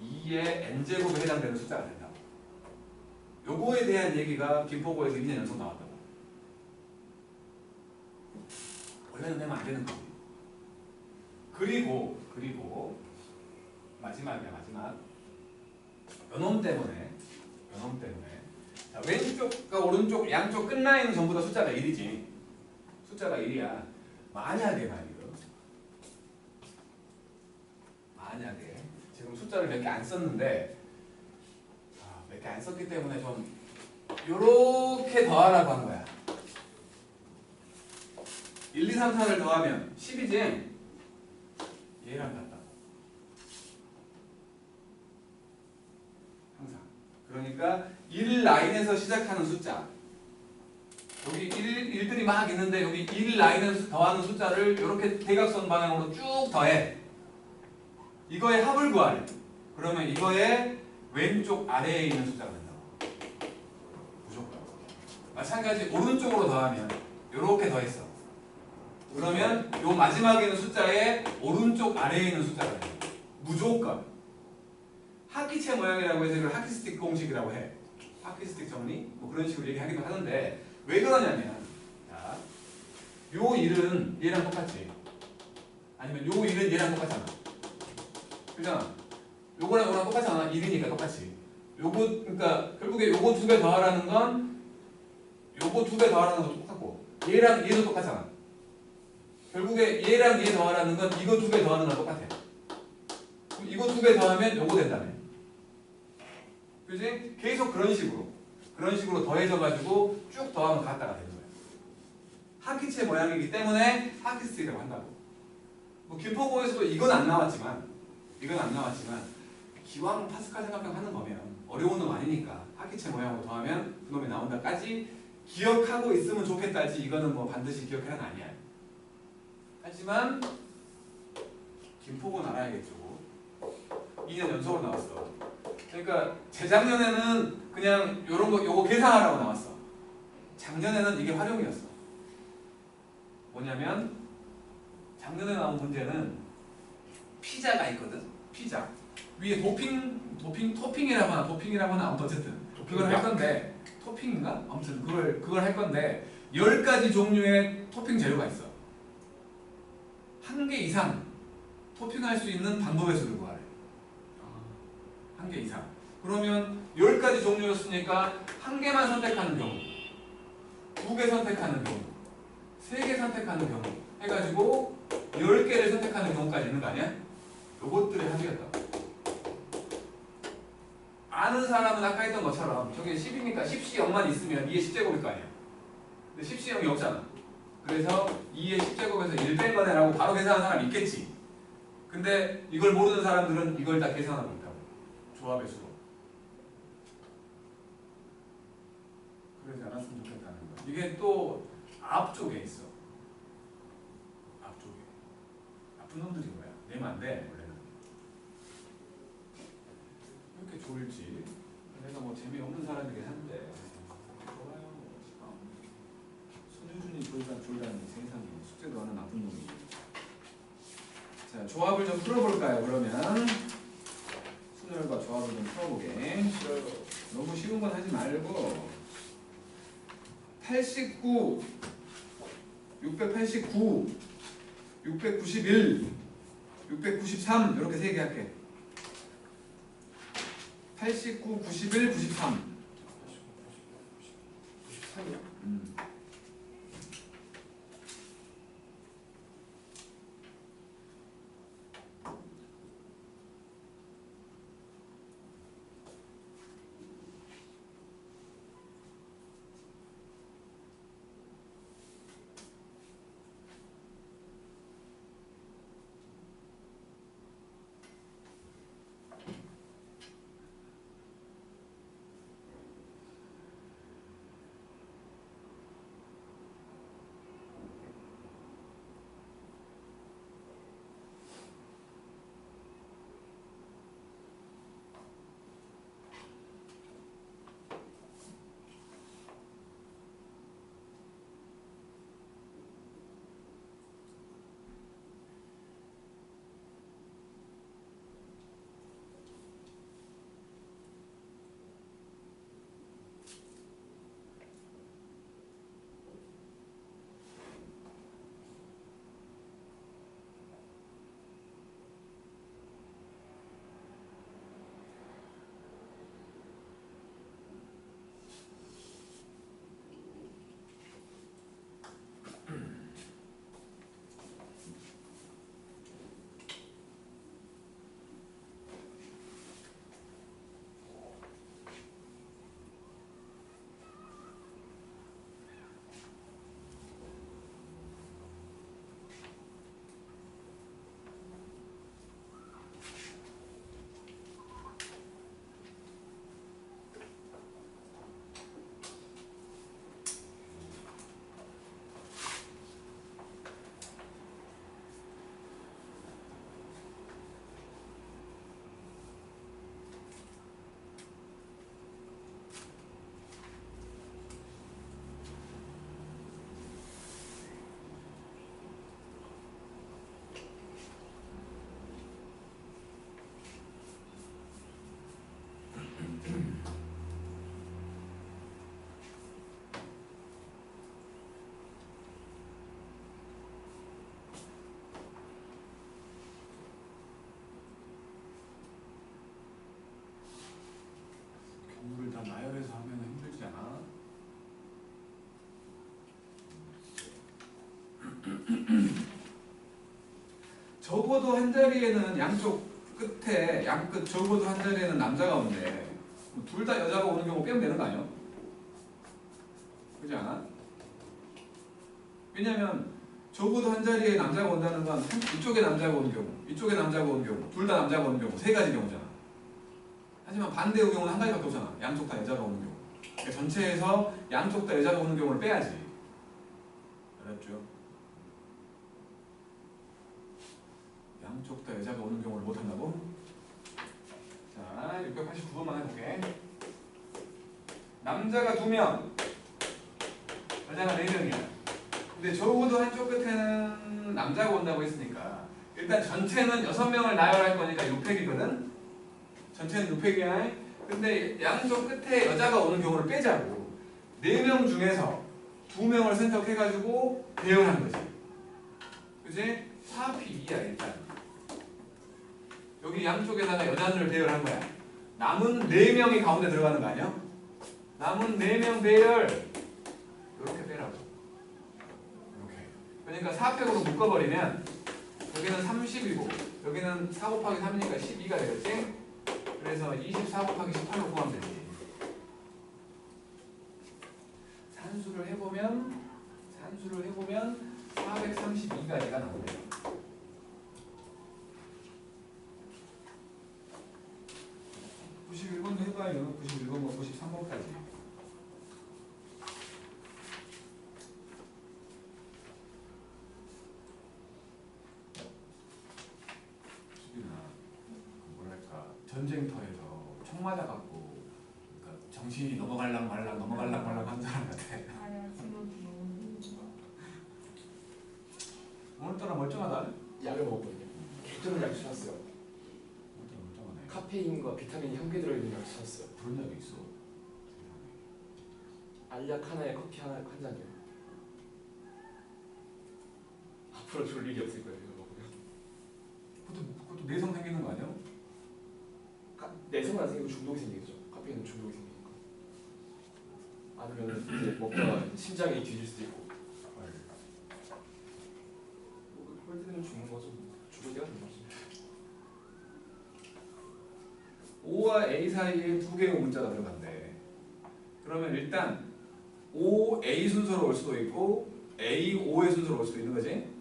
2의 n제곱에 해당되는 숫자가 된다. 요거에 대한 얘기가 김포고에서 2년 연속 나왔다고. 원래는 내면 안 되는 거지. 그리고 마지막이야. 마지막 요놈 때문에 자, 왼쪽과 오른쪽 양쪽 끝라인은 전부 다 숫자가 1이지. 숫자가 1이야. 만약에 지금 숫자를 몇 개 안 썼는데 몇 개 안 썼기 때문에 좀 요렇게 더하라고 한 거야. 1, 2, 3, 4를 더하면 10이지? 얘랑 같다. 항상. 그러니까 1 라인에서 시작하는 숫자. 여기 1들이 막 있는데 여기 1 라인에서 더하는 숫자를 이렇게 대각선 방향으로 쭉 더해. 이거의 합을 구하래. 그러면 이거의 왼쪽 아래에 있는 숫자가 된다고. 무조건. 마찬가지 오른쪽으로 더하면 이렇게 더했어. 그러면 요 마지막에 있는 숫자의 오른쪽 아래에 있는 숫자가 된다. 무조건. 하키체 모양이라고 해서 이걸 하키스틱 공식이라고 해. 하키스틱 정리? 뭐 그런 식으로 얘기하기도 하는데 왜 그러냐면 자, 요 1은 얘랑 똑같지. 아니면 요 1은 얘랑 똑같잖아. 그잖아. 요거랑 요거랑 똑같잖아. 1이니까 똑같이. 요거 그러니까 결국에 요거 두 개 더하라는 건 요거 두 개 더하라는 것도 똑같고 얘랑 얘도 똑같잖아. 결국에 얘랑 얘 더하라는 건 이거 두 개 더하는 거랑 똑같아. 그럼 이거 두 개 더하면 요거 된다며. 그지? 계속 그런 식으로 더해져 가지고 쭉 더하면 같다가 되는 거야. 하키체 모양이기 때문에 하키스틱이라고 한다고. 뭐 김포고에서도 이건 안 나왔지만 기왕 파스칼 삼각형 하는 거면 어려운 놈 아니니까 하키체 모양으로 더하면 그놈이 나온다까지 기억하고 있으면 좋겠다지. 이거는 뭐 반드시 기억해라는 아니야. 하지만 김포고는 알아야겠죠. 2년 연속으로 나왔어. 그러니까 재작년에는 그냥 요런 거 요거 계산하라고 나왔어. 작년에는 이게 활용이었어. 뭐냐면 작년에 나온 문제는 피자가 있거든. 피자 위에 토핑이라고 하나 아무튼 어쨌든 그걸 할 건데 토핑인가? 아무튼 그걸 할 건데 10가지 종류의 토핑 재료가 있어. 1개 이상 토핑할 수 있는 방법의 수를 구하래. 1개 이상. 그러면 10가지 종류였으니까 1개만 선택하는 경우, 2개 선택하는 경우, 3개 선택하는 경우 해가지고 10개를 선택하는 경우까지 있는 거 아니야? 요것들의 합이었다. 아는 사람은 아까 했던 것처럼 저게 10이니까 10시 0만 있으면 2의 10제곱일 거 아니야. 근데 10시 0이 없잖아. 그래서 2의 10제곱에서 1 뺀 거네 라고 바로 계산하는 사람이 있겠지. 근데 이걸 모르는 사람들은 이걸 다 계산하고 있다고. 조합의 수로. 그러지 않았으면 좋겠다는 거. 이게 또 앞쪽에 있어. 앞쪽에. 나쁜 놈들이 뭐야? 내면 안 돼. 원래는. 왜 이렇게 좋을지. 내가 뭐 재미없는 사람이긴 한데. 좋아요. 손유준이 졸다니 세상에. 숙제도 하는 나쁜 놈이. 자, 조합을 좀 풀어볼까요? 그러면 순열과 조합을 좀 풀어보게. 너무 쉬운 건 하지 말고 89 689, 691, 693 이렇게 세 개 할게. 89, 91, 93. 93이요? 경우를 다 나열해서 하면 힘들지 않아? 적어도 한 자리에는 양쪽 끝에 양끝 적어도 한 자리에는 남자가 오는데 둘 다 여자가 오는 경우 빼면 되는 거 아니야? 그렇지 않아? 왜냐면 적어도 한 자리에 남자가 온다는 건 이쪽에 남자가 오는 경우, 이쪽에 남자가 오는 경우, 둘 다 남자가 오는 경우 세 가지 경우잖아. 하지만 반대의 경우는 한 가지밖에 없잖아. 양쪽 다 여자가 오는 경우. 그러니까 전체에서 양쪽 다 여자가 오는 경우를 빼야지. 알았죠? 양쪽 다 여자가 오는 경우를 못 한다고? 자, 689번만 해볼게. 남자가 2명, 여자가 4명이야. 근데 적어도 한쪽 끝에는 남자가 온다고 했으니까 일단 전체는 6명을 나열할 거니까 6팩이거든? 전체는 6팩이야. 근데 양쪽 끝에 여자가 오는 경우를 빼자고 4명 중에서 2명을 선택해가지고 배열한 거지. 그지? 4P2야 일단. 여기 양쪽에다가 여자들을 배열한 거야. 남은 4명이 가운데 들어가는 거 아니야? 남은 4명 배열 이렇게 빼라고. 이렇게. 그러니까 4팩으로 묶어버리면 여기는 30이고 여기는 4 곱하기 3이니까 12가 되겠지? 그래서 24 곱하기 18로 구하면 되지. 산수를 해보면 432가지가 나오네요. 91번도 해봐요. 91번과 93번까지. 뭐랄까 전쟁터에서 총 맞아갖고 그러니까 정신이 넘어갈랑 말랑 한 사람 같아. 오늘따라 멀쩡하다. 약을 먹었거든요. 개쩌는 약 찾았어요. 오늘따라 멀쩡하네. 카페인과 비타민이 함께 들어있는 약 찾았어요. 그런 약이 있어. 알약 하나에 커피 한 잔이요. 앞으로 줄 일이 없을 거예요. 이거 보면. 그것도 내성 생기는 거 아니야? 내성은 안 생기고 중독이 생기겠죠. 카페인은 중독이 생기니까. 아니면 이제 뭔가 심장이 뒤질 수도 있고. 그럴 때는 죽는 거죠. 죽을 때가 된 거지. O와 A 사이에 두 개의 문자가 들어간대. 그러면 일단 O, A 순서로 올 수도 있고 A, O의 순서로 올 수도 있는 거지.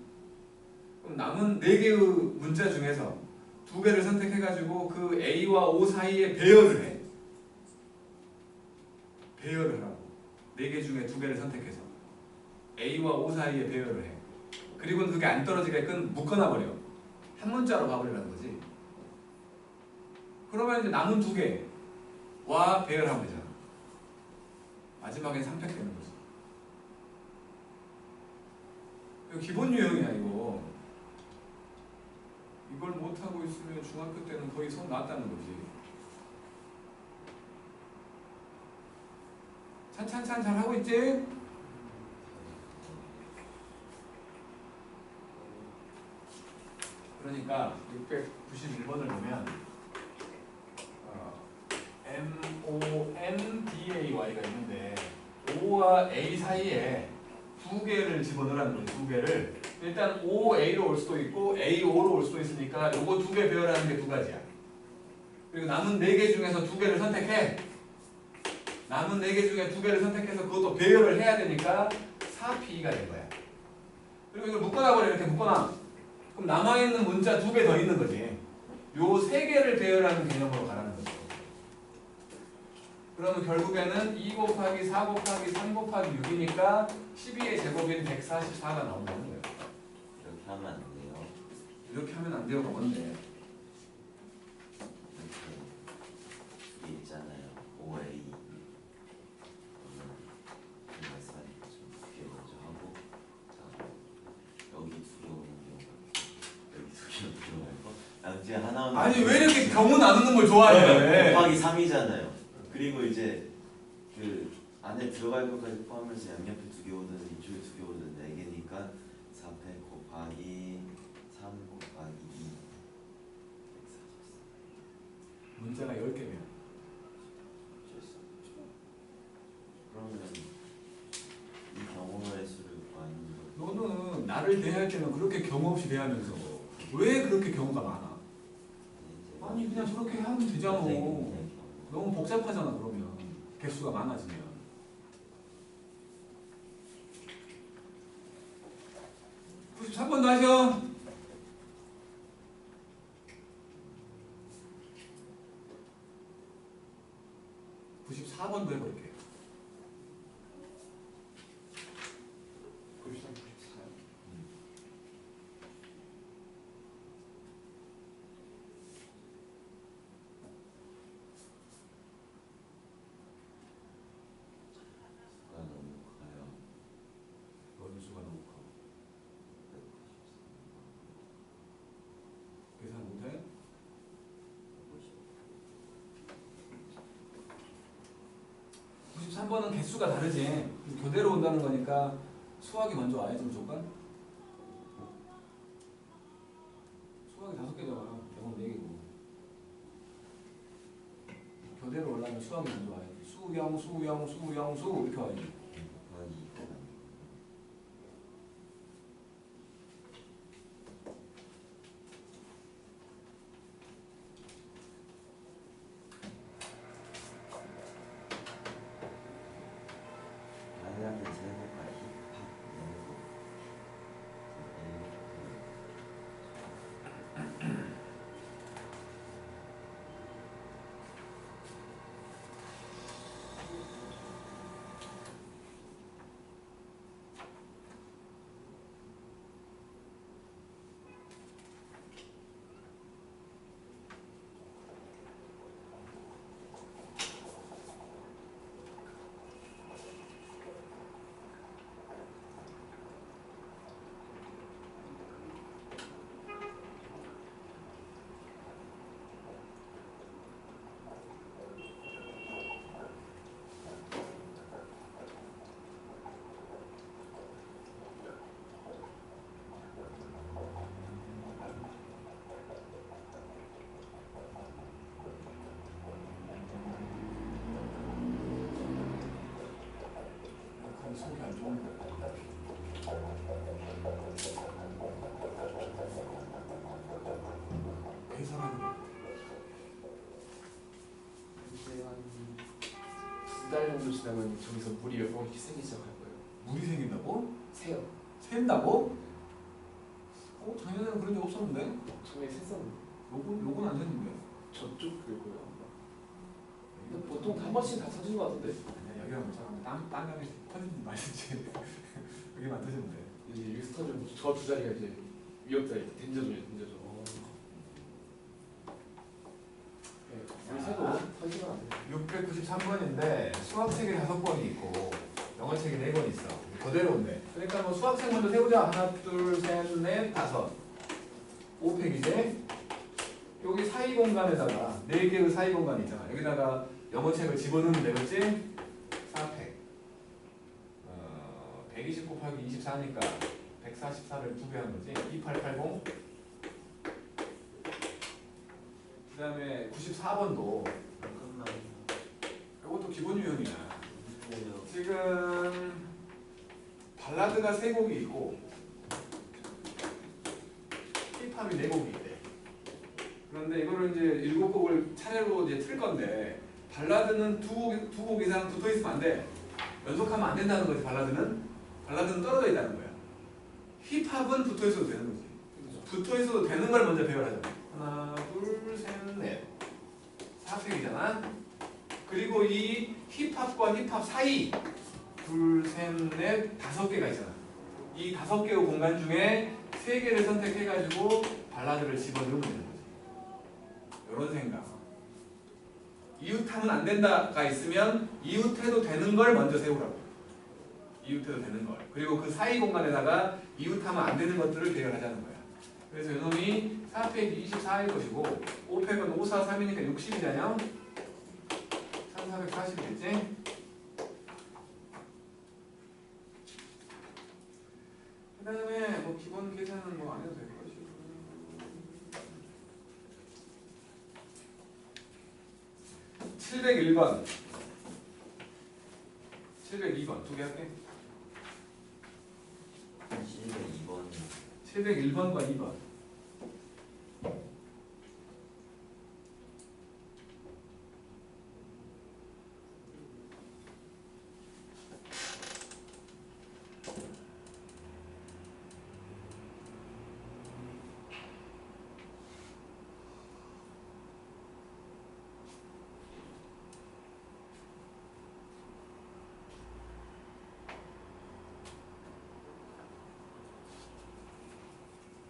그럼 남은 네 개의 문자 중에서 두 개를 선택해가지고 그 A와 O 사이에 배열을 해. 배열을 하라고. 네 개 중에 두 개를 선택해서 A와 O 사이에 배열을 해. 그리고 그게 안 떨어지게끔 묶어놔버려. 한 문자로 가버리라는 거지. 그러면 이제 남은 두 개와 배열하면 되잖아. 마지막엔 삼택되는 거지. 이거 기본 유형이야 이거. 이걸 못하고 있으면 중학교 때는 거의 손 놨다는 거지. 찬찬찬 잘하고 있지? 그러니까 691번을 보면 MONDAY가 있는데 O와 A 사이에 두 개를 집어넣으라는 거지. 두 개를 일단 OA로 올 수도 있고 AO로 올 수도 있으니까 요거 두 개 배열하는 게 두 가지야. 그리고 남은 네 개 중에서 두 개를 선택해. 남은 네 개 중에 두 개를 선택해서 그것도 배열을 해야 되니까 4P가 된 거야. 그리고 이걸 묶어놔버려. 이렇게 묶어놔. 그럼 남아있는 문자 두 개 더 있는 거지. 요 세 개를 배열하는 개념으로 가라는 거죠. 그러면 결국에는 2 곱하기 4 곱하기 3 곱하기 6이니까 12의 제곱인 144가 나온다는 거예요. 이렇게 하면 안 돼요. 이렇게 하면 안 돼요가 뭔데? 이렇게 있잖아요. OA 말씀하니까 좀 두개 먼저 하고, 자 여기 두 개 오는 경우, 여기 두 개 오는 경우 말고, 양재 하나만. 아니 왜 이렇게 경우 나누는 걸 좋아해? 곱하기 3이잖아요. 그리고 이제 그 안에 들어갈 것까지 포함해서 양옆에 두 개 오든 이쪽에 두 개 오든 4개니까 4패 곱하기 3 곱하기 2 144. 문자가 10개면 그러면 이 경우의 수를 구하는 거. 너는 나를 대할 때는 그렇게 경우 없이 대하면서 왜 그렇게 경우가 많아? 아니 그냥 저렇게 하면 되잖아. 너무 복잡하잖아. 그러면 개수가 많아지면. 93번도 하셔. 94번도 해볼게. 93, 94. 수가 너무 커요. 어느 수가 너무 커. 계산 못해? 93번은 개수가 다르지. 교대로 온다는 거니까 수학이 먼저 와야지 무조건. 수학이 5개잖아. 대본 4개고. 교대로 올라면 수학이 먼저 와야지. 수영, 수영, 수영, 수 이렇게 와야지. 곱하기 2가 만약에 제곱과 힙합 내고 달 정도 지나면 저기서 물이 몇 번씩 생기기 시작할 거예요. 물이 생긴다고? 새요. 샌다고? 작년에는 그런 적 없었는데? 처음에 샜었는데 요건 안 샜는데? 저쪽 그거요. 근데 보통 한 번씩 다 터지는 것 같은데. 아니야, 여기가 뭐 땅강에 터지는 말이지. 여기만 터지는데. 이제 여기서 터지면 저 두 자리가 이제 위협자리 덴저존이에요. 덴저존. 우리 새도 터지면 안 돼요. 693번인데 수학책이 5번이 있고 영어책이 4번 있어. 그대로인데. 그러니까 뭐 수학책 먼저 세우자. 하나, 둘, 셋, 넷, 다섯. 5팩이제 여기 사이 공간에다가 4개의 사이 공간이 있잖아. 여기다가 영어책을 집어넣으면 되겠지? 4팩. 120 곱하기 24니까 144를 2배 한 거지. 2880. 그 다음에 94번도 이것도 기본 유형이야. 지금 발라드가 3곡이 있고 힙합이 4곡이 있대. 그런데 이거를 이제 7곡을 차례로 이제 틀 건데 발라드는 두 곡 이상 붙어 있으면 안 돼. 연속하면 안 된다는 거지. 발라드는 떨어져 있다는 거야. 힙합은 붙어 있어도 되는 거지. 붙어 있어도 되는 걸 먼저 배열하자. 하나, 둘, 셋, 넷. 4팩이잖아. 그리고 이 힙합과 힙합 사이 둘, 셋, 넷, 5개가 있잖아. 이 5개의 공간 중에 3개를 선택해가지고 발라드를 집어넣으면 되는 거지. 이런 생각. 이웃하면 안 된다가 있으면 이웃해도 되는 걸 먼저 세우라고. 이웃해도 되는 걸. 그리고 그 사이 공간에다가 이웃하면 안 되는 것들을 배열하자는 거야. 그래서 이놈이 4팩이 24일 것이고 5팩은 5, 4, 3이니까 60이잖아요. 1440이겠지? 그 다음에 뭐 기본 계산은 뭐 안 해도 될 것이고 701번 702번 2개 할게. 702번 701번과 2번.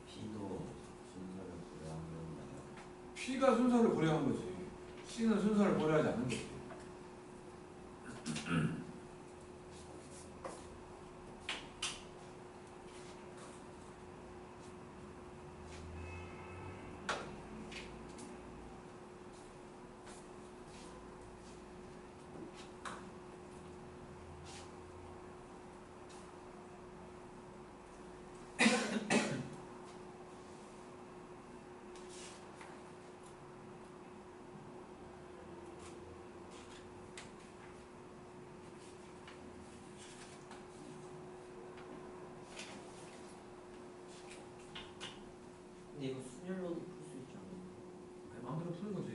P도 순서를 고려하면 P가 순서를 고려한 거지. C는 순서를 고려하지 않는 거지. 근데 이거 순열로도 풀 수 있지 않나? 마음대로 푸는 거지.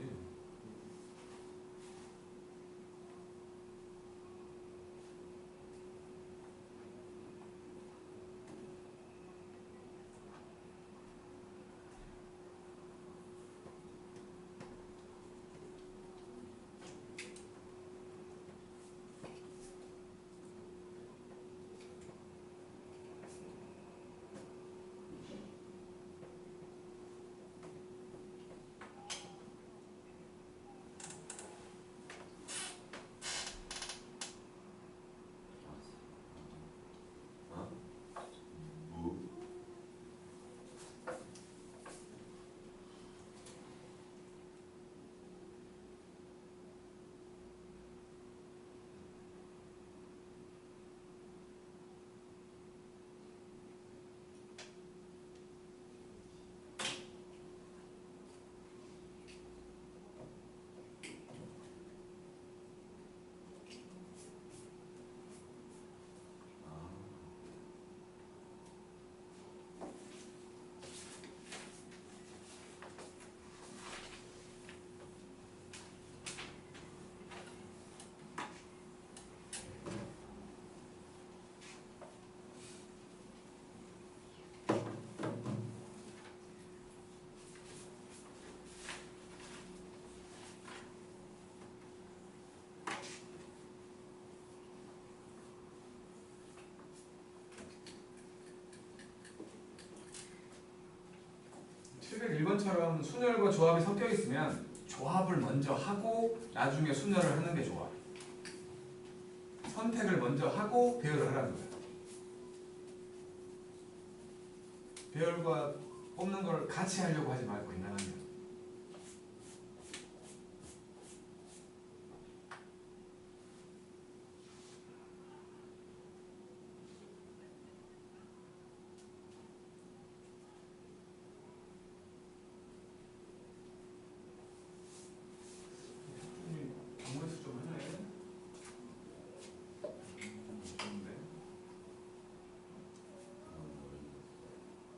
701번처럼 순열과 조합이 섞여 있으면 조합을 먼저 하고 나중에 순열을 하는 게 좋아. 선택을 먼저 하고 배열을 하라는 거야. 배열과 뽑는 걸 같이 하려고 하지 말고 인간하면. 경우에서 좀 하네. 좋은데.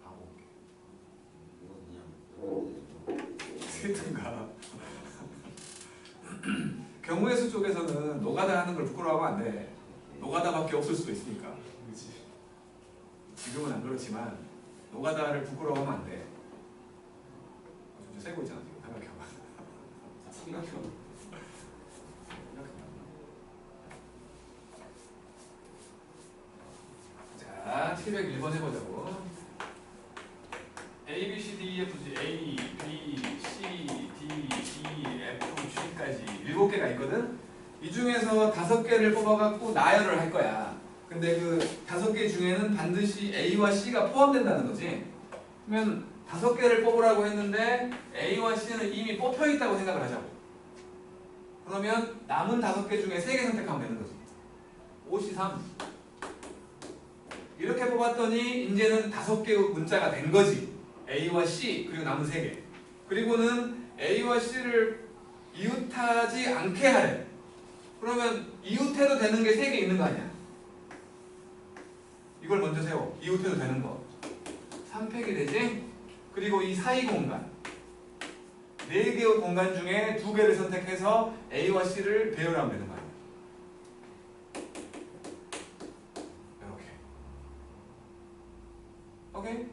바보. 세든가. 경우의 수 쪽에서는 노가다 하는 걸 부끄러워하면 안 돼. 노가다밖에 없을 수도 있으니까. 그렇지. 지금은 안 그렇지만 노가다를 부끄러워하면 안 돼. 좀 세고 있잖아 지금. 생각해봐. 생각해봐. 자, 701번 해보자고. A, B, C, D, E, F, G, A, B, C, D, E, F, G까지 7개가 있거든? 이 중에서 5개를 뽑아갖고 나열을 할 거야. 근데 그 5개 중에는 반드시 A와 C가 포함된다는 거지. 그러면 5개를 뽑으라고 했는데 A와 C는 이미 뽑혀있다고 생각을 하자고. 그러면 남은 5개 중에 3개 선택하면 되는 거지. 5C 3. 이렇게 뽑았더니 이제는 5개의 문자가 된 거지. A와 C 그리고 남은 3개. 그리고는 A와 C를 이웃하지 않게 하래. 그러면 이웃해도 되는 게 3개 있는 거 아니야. 이걸 먼저 세워. 이웃해도 되는 거. 3팩이 되지? 그리고 이 사이 공간. 4개의 공간 중에 2개를 선택해서 A와 C를 배열하면 되는 거 아니야. 오케이?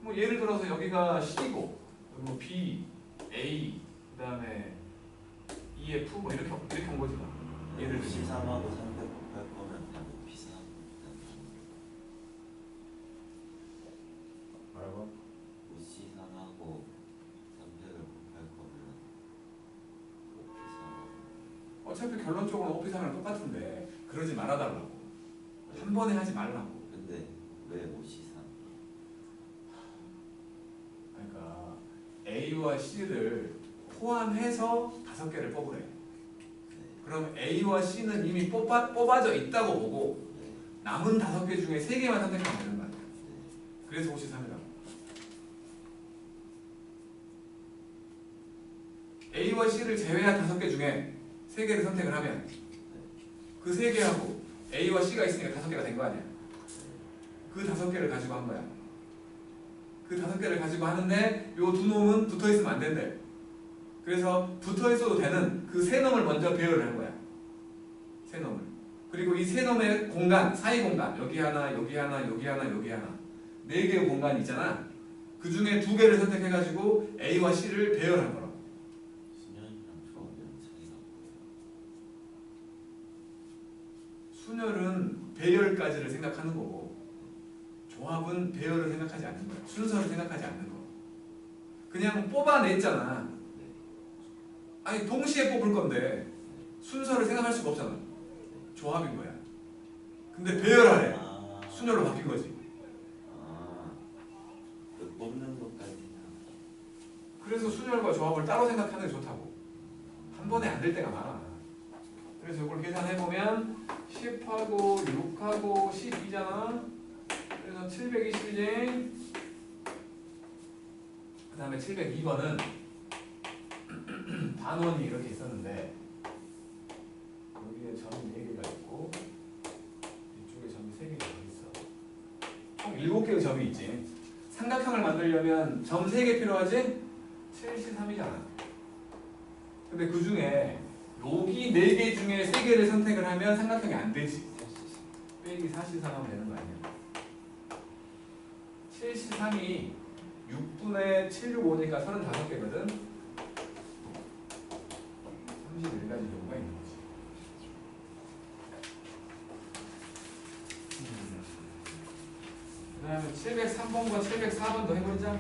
뭐 예를 들어서 여기가 C고 여기 뭐 B, A, 그 다음에 E, F 뭐 이렇게 온 거지 뭐. 예를 들면 C3하고 300 곱할 거면 그냥 P3 뭐라고? C3하고 300을 곱할 거면 P3 어차피 결론적으로 OP3이랑 똑같은데 그러지 말아달라고. 한 번에 하지 말라고. 근데 왜 C3? 그러니까 A와 C를 포함해서 5개를 뽑으래. 그럼 A와 C는 이미 뽑아져 있다고 보고 남은 5개 중에 3개만 선택하면 되는 거 아니야. 그래서 53이라고. A와 C를 제외한 5개 중에 3개를 선택을 하면 그 3개하고 A와 C가 있으니까 5개가 된 거 아니야. 그 5개를 가지고 한 거야. 그 5개를 가지고 하는데 요 두 놈은 붙어 있으면 안 된대. 그래서 붙어 있어도 되는 그 세 놈을 먼저 배열을 한 거야. 세 놈을. 그리고 이 세 놈의 공간, 사이 공간, 여기 하나, 여기 하나, 여기 하나, 여기 하나. 4개의 공간이 있잖아. 그 중에 2개를 선택해가지고 A와 C를 배열한 거라고. 순열이랑 조합이랑 차이가 뭐예요? 순열은 배열까지를 생각하는 거고 조합은 배열을 생각하지 않는 거야. 순서를 생각하지 않는 거. 그냥 뽑아냈잖아. 아니 동시에 뽑을 건데 순서를 생각할 수가 없잖아. 조합인 거야. 근데 배열하래. 순열로 바뀐 거지. 그 뽑는 것까지 생각. 그래서 순열과 조합을 따로 생각하는 게 좋다고. 한 번에 안 될 때가 많아. 그래서 이걸 계산해보면 10하고 6하고 12잖아. 그래서 720이지. 그 다음에 702번은 단원이 이렇게 있었는데 여기에 점이 4개가 있고 이쪽에 점이 3개가 있어. 총 7개의 점이 있지. 삼각형을 만들려면 점 3개 필요하지? 7C3이잖아. 근데 그 중에 여기 4개 중에 3개를 선택을 하면 삼각형이 안 되지. 빼기 4C3 하면 되는 거 아니야. 7C3이 6분의 765니까 35개거든. 31가지 경우가 있는 거지. 그 다음에 703번과 704번도 해보자.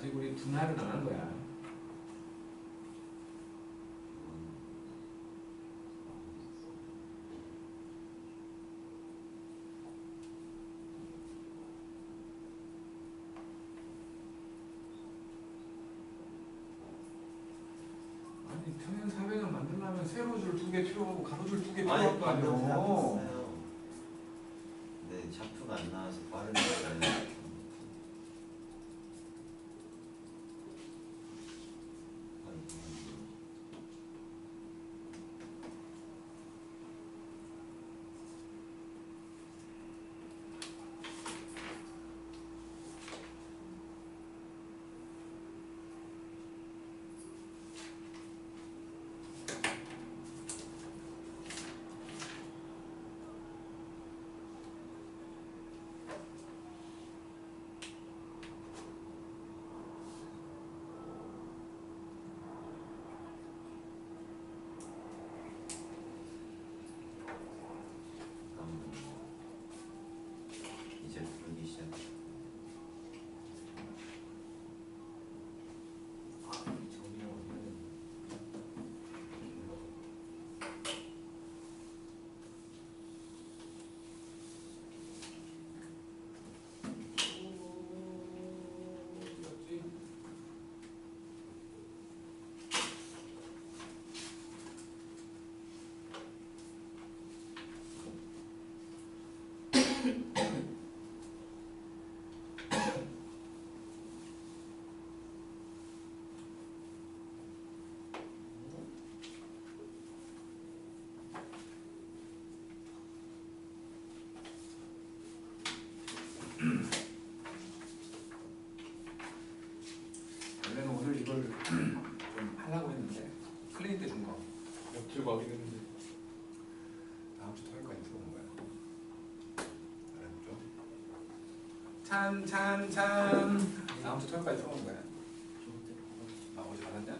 아직 우리 분할은 안 한 거야. 아니 평행 사변을 만들려면 세로줄 2개 필요하고 가로줄 2개 필요할 아니 거 방금 아니에요. 생각했어요. 네, 샤프가 안 나와서 빠르게. 이제 부르기 시작. 원래는 오늘 이걸 좀 하려고 했는데 클리닉 때 준 거. 들고 가긴 했는데. 다음 주 토요일까지 들어오는 거야. 알았죠? 찬. 다음 주 토요일까지 들어오는 거야. 아 어제 받았냐?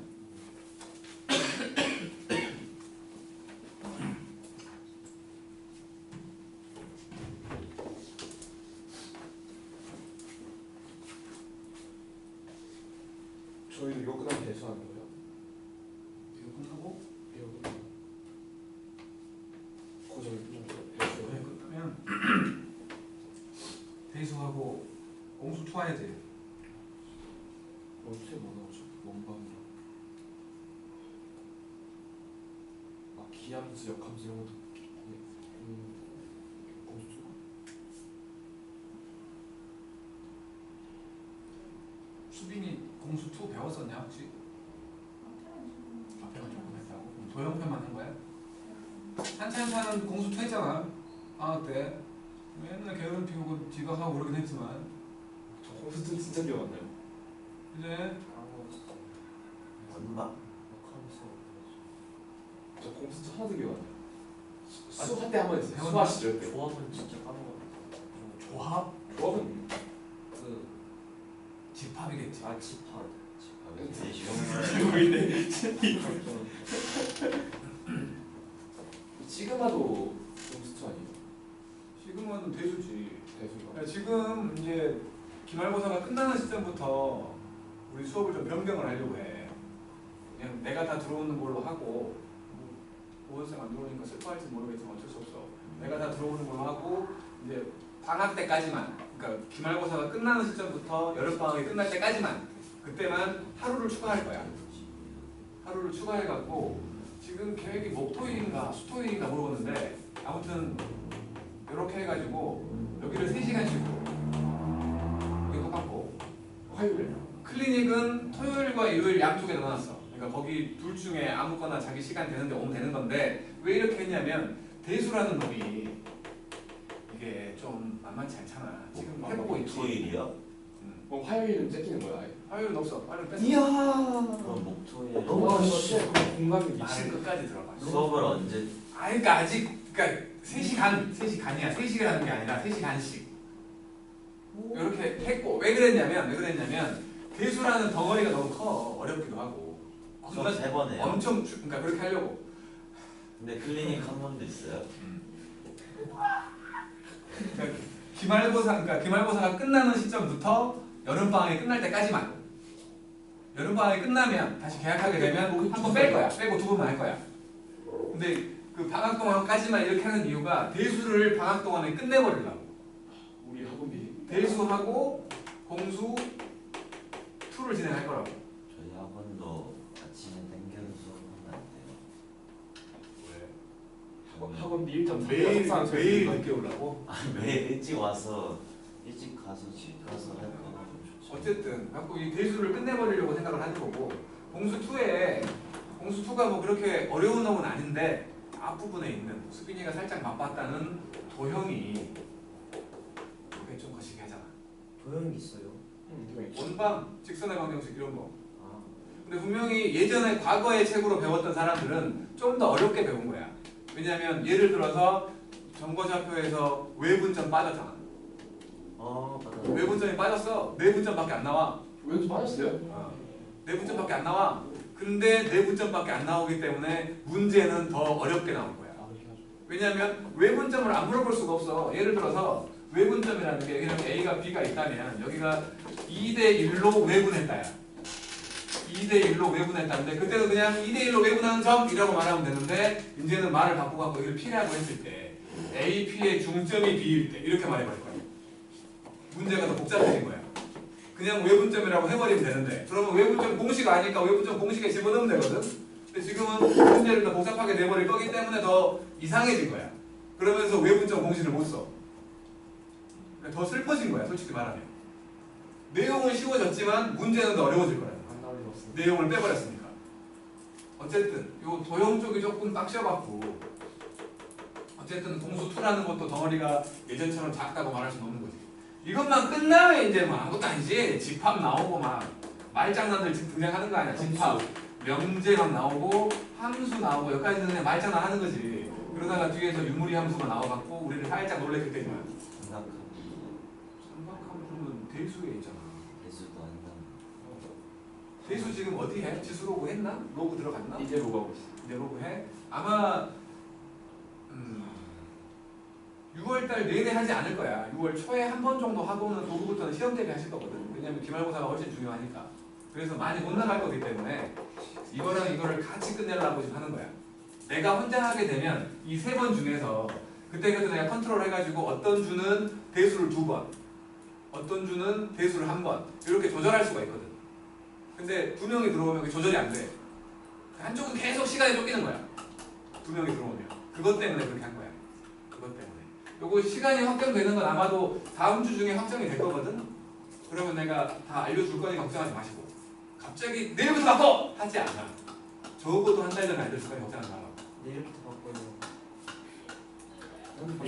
저희도 이거 끝나면 대수하는 거예요? 이거 끝나고 이거 끝나면 고정이 끝나면 대수. 이번에 끝나면 대수하고 공수 투하해야지. 어떻게 뭐 나오죠? 원방이랑 기함수, 역함수 이런 것도 공수. 수빈이 공수 2 배웠었냐 혹시? 앞에만 조금 했다고? 그럼 도형편만 한 거야? 찬찬찬은 공수 2 했잖아. 방학 때 맨날 게으름 피우고 지각하고 그러긴 했지만 저 공수는 진짜 기억 안 나요. 이제 원박. 저 공수 하나도 기억 안 나요. 수학 때 한 번 했어요. 해봤나? 수학 시절 때. 조합은 진짜 까먹었어. 조합? 조합은 그 집합이겠지. 집합. 제 시험을 시그마도 공수 아니에요? 지금은 대수지. 대수가. 그러니까 지금 이제 기말고사가 끝나는 시점부터 우리 수업을 좀 변경을 하려고 해. 그냥 내가 다 들어오는 걸로 하고 보건생 안 들어오니까 슬퍼할지 모르겠지만 어쩔 수 없어. 내가 다 들어오는 걸로 하고 이제 방학 때까지만, 그러니까 기말고사가 끝나는 시점부터 여름방학이 끝날 때까지만, 그때만 하루를 추가할 거야. 하루를 추가해갖고 지금 계획이 목토일인가 수토일인가 모르겠는데 아무튼 이렇게 해가지고 여기를 3시간씩으로 여기 똑같고 화요일. 클리닉은 토요일과 일요일 양쪽에 넣어놨어. 그러니까 거기 둘 중에 아무거나 자기 시간 되는데 오면 되는 건데 왜 이렇게 했냐면 대수라는 놈이 이게 좀 만만치 않잖아. 지금 해보고 있지. 토일이요? 화요일은 째끼는 거야. 아예. 화요일은 없어. 화요일은 뺐어. 이야. 그럼 목토일 와, 씨, 공감이 말을 미친. 끝까지 들어봐. 수업을 언제? 아니 그러니까 아직 그러니까 3시간이야. 3시간 하는 게 아니라 3시간씩. 이렇게 했고 왜 그랬냐면 대수라는 덩어리가 너무 커. 어렵기도 하고. 수업 3번 해요? 엄청 그러니까 그렇게 하려고. 근데 클리닉 한 번도 있어요? 그러니까 기말고사가 끝나는 시점부터 여름 방학이 끝날 때까지만. 여름방학이 끝나면 다시 계약하게 되면 한 번 뺄 거야. 빼고 2번만 할 거야. 근데 그 방학 동안까지만 이렇게 하는 이유가 대수를 방학 동안에 끝내버리려고. 우리 학원비. 대수하고 공수 2를 진행할 거라고. 저희 학원도 아침에 땡겨서 수업하면 안 돼요. 학원비 1.4. 매일 늦게 오려고. 아, 매일 일찍 와서 일찍 가서 집 가서 할 거면 좋죠. 어쨌든 갖고 이 대수를 끝내버리려고 생각을 하는 거고 공수 2에 공수 2가 뭐 그렇게 어려운 놈은 아닌데 앞부분에 있는 수빈이가 살짝 맛봤다는 도형이 그게 좀 거시기 하잖아. 도형이 있어요. 원방, 직선의 방정식 이런 거. 아, 근데 분명히 예전에 과거의 책으로 배웠던 사람들은 좀 더 어렵게 배운 거야. 왜냐하면 예를 들어서 정거좌표에서 외분점 빠졌잖아. 맞아. 외분점이 빠졌어. 내분점밖에 안 나와. 왠지 맞았어요? 내분점밖에 안 나와. 근데 내분점밖에 안 나오기 때문에 문제는 더 어렵게 나올 거야. 왜냐하면 외분점을 안 물어볼 수가 없어. 예를 들어서 외분점이라는 게 그냥 A가 B가 있다면 여기가 2대1로 외분했다야. 2대1로 외분했다는데 그때는 그냥 2대1로 외분하는 점이라고 말하면 되는데 이제는 말을 바꾸고 여기를 P라고 했을 때 A, P의 중점이 B일 때 이렇게 말해버릴 거야. 문제가 더 복잡해진 거야. 그냥 외분점이라고 해버리면 되는데 그러면 외분점 공식 아니까 외분점 공식에 집어넣으면 되거든. 근데 지금은 문제를 더 복잡하게 내버릴 거기 때문에 더 이상해진 거야. 그러면서 외분점 공식을 못 써. 더 슬퍼진 거야, 솔직히 말하면. 내용은 쉬워졌지만 문제는 더 어려워질 거야. 안 나올 리 없어. 내용을 빼버렸으니까. 어쨌든 요 도형 쪽이 조금 빡셔갖고 어쨌든 공수2라는 것도 덩어리가 예전처럼 작다고 말할 수는 없는 거지. 이것만 끝나면 이제 뭐 아무것도 아니지. 집합 나오고 막 말장난들 등장하는 거 아니야. 집합, 명제 막 나오고 함수 나오고 여기까지는 그냥 말장난 하는 거지. 그러다가 뒤에서 유무리 함수가 나와갖고 우리를 살짝 놀래킬 때지만 삼각함수는 대수에 있잖아. 대수도 한다. 대수 지금 어디 해? 지수로그 했나? 로그 들어갔나? 이제 로그 하고 있어. 이제 로그 해? 아마 6월달 내내 하지 않을 거야. 6월 초에 한 번 정도 하고는 도구부터는 시험 대비 하실 거거든. 왜냐면 기말고사가 훨씬 중요하니까. 그래서 많이 못 나갈 거기 때문에 이거랑 이거를 같이 끝내려고 지금 하는 거야. 내가 혼자 하게 되면 이 3번 중에서 그때그때 내가 컨트롤 해가지고 어떤 주는 대수를 2번, 어떤 주는 대수를 1번 이렇게 조절할 수가 있거든. 근데 2명이 들어오면 그게 조절이 안 돼. 한쪽은 계속 시간이 쫓기는 거야. 2명이 들어오면. 그것 때문에 그렇게 한 거야. 그것 때문에. 요거 시간이 확정되는 건 아마도 다음 주 중에 확정이 될 거거든. 그러면 내가 다 알려줄 거니까 걱정하지 마시고. 갑자기 내일부터 바꿔! 하지 않아. 적어도 한 달 전에 알려줄 거니까 걱정하지 말라고. 내일부터 바꿔요.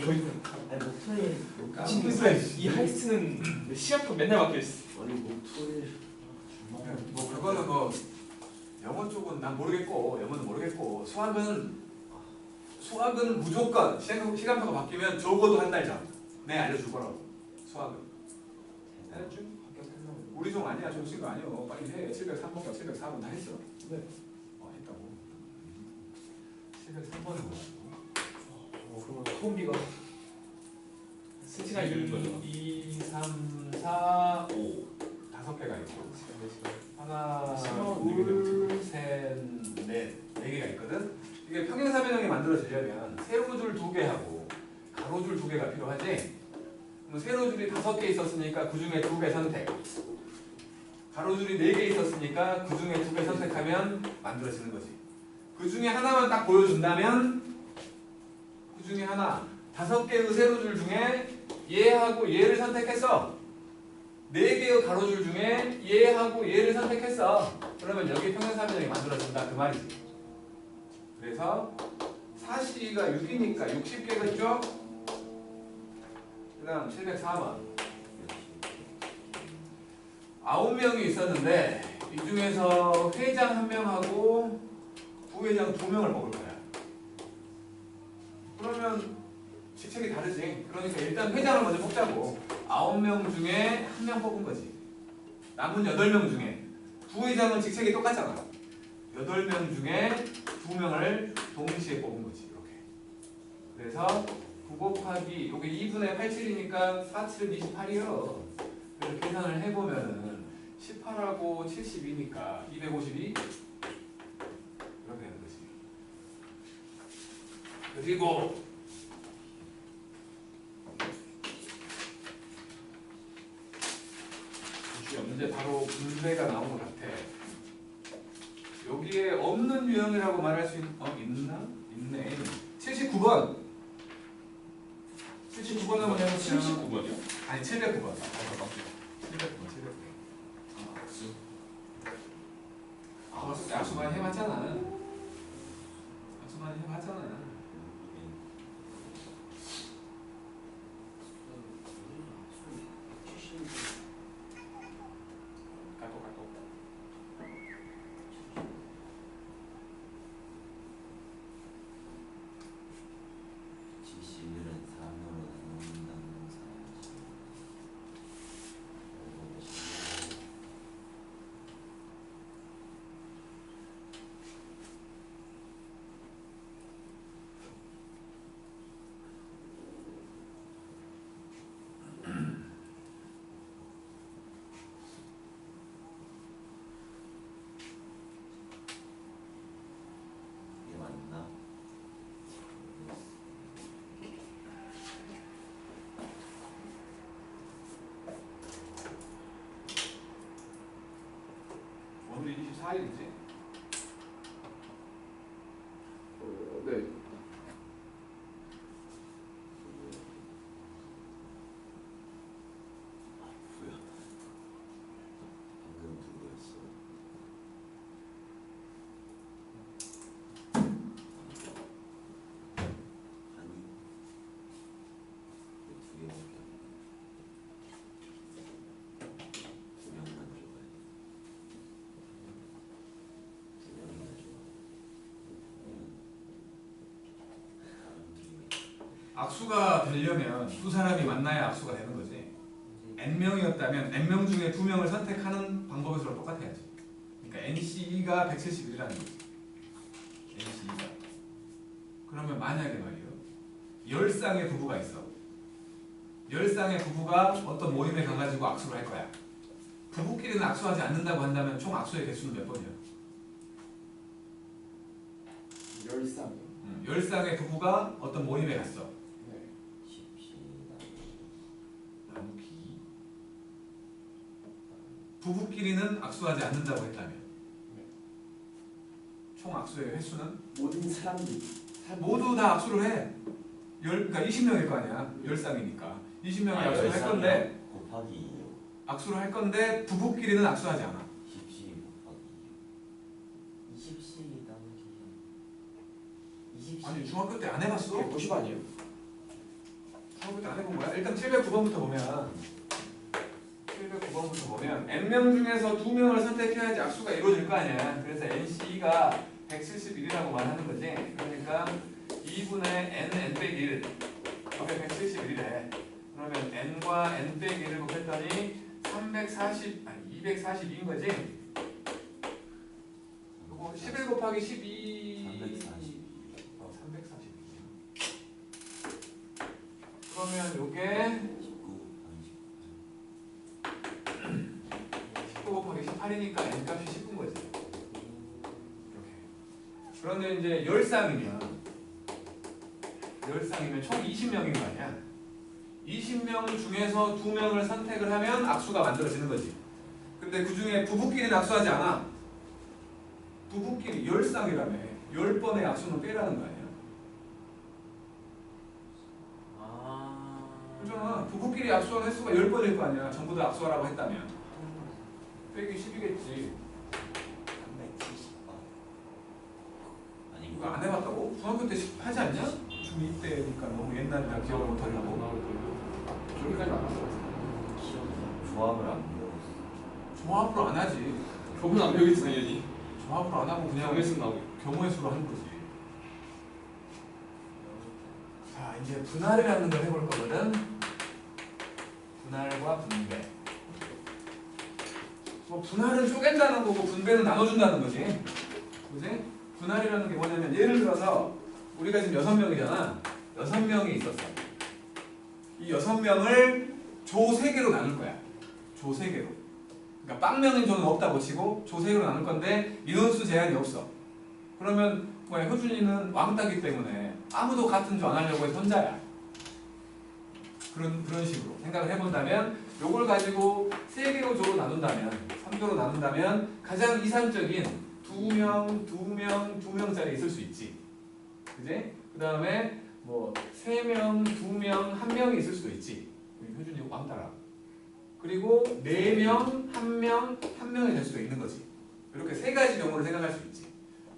저희는 목소리 친구들 이 하이스트는 시간표 맨날 바뀌어 있어. 아니 목소리 뭐 그거는 뭐 영어 쪽은 난 모르겠고 영어는 모르겠고 수학은 무조건 시간표가 바뀌면 적어도 한 달 전. 내 알려줄 거라고. 수학은. 알았지? 우리 종 아니야. 종신 거 아니야. 빨리 해. 703번과 704번 다 했어. 네. 했다고. 703번은 뭐야? 그러면 학원비가 3시간 이르는 거죠. 2, 3, 4, 5 5개가 있고 하나, 둘, 셋, 넷 4개가 있거든. 이게 평행사변형이 만들어지려면 세로줄 2개 하고 가로줄 2개가 필요하지. 그럼 세로줄이 5개 있었으니까 그 중에 2개 선택. 가로줄이 4개 있었으니까 그 중에 2개 선택하면 만들어지는 거지. 그 중에 하나만 딱 보여준다면 그 중에 하나 5개의 세로줄 중에 얘하고 얘를 선택했어. 4개의 가로줄 중에 얘하고 얘를 선택했어. 그러면 여기 평행사변형이 만들어진다 그 말이지. 그래서 사시가 6이니까 60개겠죠? 그 다음 704번 9명이 있었는데 이 중에서 회장 1명하고 부회장 2명을 먹을 거야. 그러면 직책이 다르지. 그러니까 일단 회장을 먼저 뽑자고. 9명 중에 1명 뽑은 거지. 남은 8명 중에 부회장은 직책이 똑같잖아. 8명 중에 2명을 동시에 뽑은 거지. 이렇게. 그래서 9 곱하기 여기 2분의 87이니까 4, 7은 28이요. 그래서 계산을 해보면은 18하고 72니까 252 이렇게 되는 거지. 그리고 이제 바로 분배가 나온 것 같아. 여기에 없는 유형이라고 말할 수 있나? 있네. 79번. 79번은 뭐냐면 79번이요? 아니 709번. 709번. 악수 많이 해봤잖아. 악수 많이 해봤잖아. 지시들은 3으로 나눈다는 사실. 이게 맞나? 오늘이 24일이지? 네. 뭐야? 방금 누구였어? 아니, 두 개밖에 안 돼. 두 명만 좋아해. 두 명이나 좋아해. 다른 팀이 악수가 되려면 두 사람이 만나야 악수가 되는 거지. n명이었다면 n명 중에 2명을 선택하는 방법이 서로 똑같아야지. 그러니까 NC가 171이라는 거지. NC가. 그러면 만약에 말이에요. 10쌍의 부부가 있어. 10쌍의 부부가 어떤 모임에 가가지고 악수를 할 거야. 부부끼리는 악수하지 않는다고 한다면 총 악수의 개수는 몇 번이야? 13이요. 10쌍의 부부가 어떤 모임에 갔어. 네. 십시다. 나누기. 부부끼리는 악수하지 않는다고 했다면 총 악수의 횟수는? 모든 사람들이 모두 다 악수를 해. 그러니까 20명일 거 아니야. 10쌍이니까. 20명이 악수를 할 건데 곱하기 2요. 악수를 할 건데 부부끼리는 악수하지 않아. 10시 곱하기 20씩 나누기 20씩 아니 중학교 때 안 해봤어? 150 아니에요? 중학교 때 안 해본 거야? 일단 709번부터 보면 709번부터 보면 n명 중에서 2명을 선택해야지 악수가 이루어질 거 아니야. 그래서 NC가 171이라고 말하는 거지. 그러니까 2분의 n 빼기 1 이게 171이래. 그러면 n과 n 빼기 1을 곱했더니 242인 거지. 그리고 11 곱하기 12 342. 342. 그러면 요게 19 곱하기 19 곱하기 18이니까 n 값이 10인 거지. 이렇게. 그런데 이제 10쌍이면 총 20명인 거 아니야. 20명 중에서 2명을 선택을 하면 악수가 만들어지는 거지. 근데 그 중에 부부끼리는 악수하지 않아. 부부끼리 10쌍이라며 10번의 악수는 빼라는 거 아니야. 그렇잖아. 부부끼리 악수한 횟수가 10번일 거 아니야. 전부 다 악수하라고 했다면 빼기 10이겠지. 370번. 아니 이거 안 해봤다고? 중학교 때 하지 않냐? 중2 때니까 너무 옛날이라 기억을 못하려고. 저기까지 나왔어요. 조합을 안 배웠어. 조합으로 안 하지. 저분 안 배우겠지 당연히. 조합으로 안 하고 그냥 경우의 수 나오고. 경우의 수로 하는 거지. 자, 이제 분할이라는 걸 해볼 거거든. 분할과 분배. 뭐 분할은 쪼갠다는 거고 분배는 나눠준다는 거지. 그지? 분할이라는 게 뭐냐면 예를 들어서 우리가 지금 6명이잖아. 6명이 있었어. 이 6명을 조 3개로 나눌 거야. 조 3개로. 그러니까 빵명인 조는 없다고 치고 조 3개로 나눌 건데 인원수 제한이 없어. 그러면 뭐야, 효준이는 왕따기 때문에 아무도 같은 조 안 하려고 해서 혼자야. 그런 식으로 생각을 해본다면 요걸 가지고 3개로 조로 나눈다면 3조로 나눈다면 가장 이상적인 2명짜리 있을 수 있지. 그지? 그 다음에 뭐 3명, 2명, 1명이 있을 수도 있지. 효준이 왕따라. 그리고 4명, 1명, 1명이 될 수도 있는 거지. 이렇게 3가지 경우를 생각할 수 있지.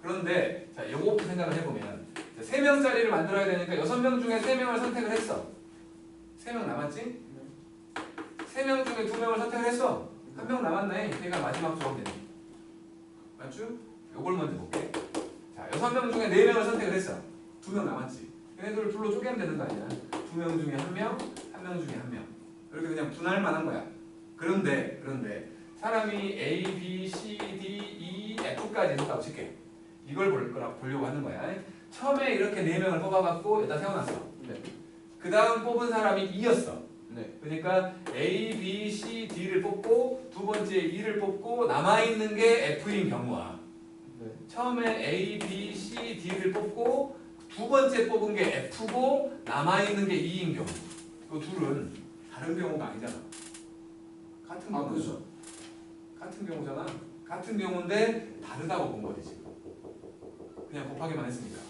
그런데 자, 요거부터 생각을 해보면 3명짜리를 만들어야 되니까 6명 중에 3명을 선택을 했어. 3명 남았지? 3명 중에 2명을 선택을 했어. 1명 남았네. 걔가 마지막 조합 되네. 맞죠? 요걸 먼저 볼게. 자, 6명 중에 4명을 선택을 했어. 2명 남았지. 얘네들을 둘로 쪼개면 되는 거 아니야. 2명 중에 1명, 1명 중에 1명. 이렇게 그냥 분할 만한 거야. 그런데 사람이 A, B, C, D, E, F까지 있었다고 칠게. 이걸 보려고 하는 거야. 처음에 이렇게 4명을 뽑아갖고 여기다 세워놨어. 네. 그 다음 뽑은 사람이 E였어. 네. 그러니까 A, B, C, D를 뽑고 두 번째 E를 뽑고 남아있는 게 F인 경우와 네. 처음에 A, B, C, D를 뽑고 두 번째 뽑은 게 F고 남아있는 게 E인 경우. 그 둘은 다른 경우가 아니잖아. 같은 경우죠. 그렇죠. 같은 경우잖아. 같은 경우인데 다르다고 본 거지 지금. 그냥 곱하기만 했으니까.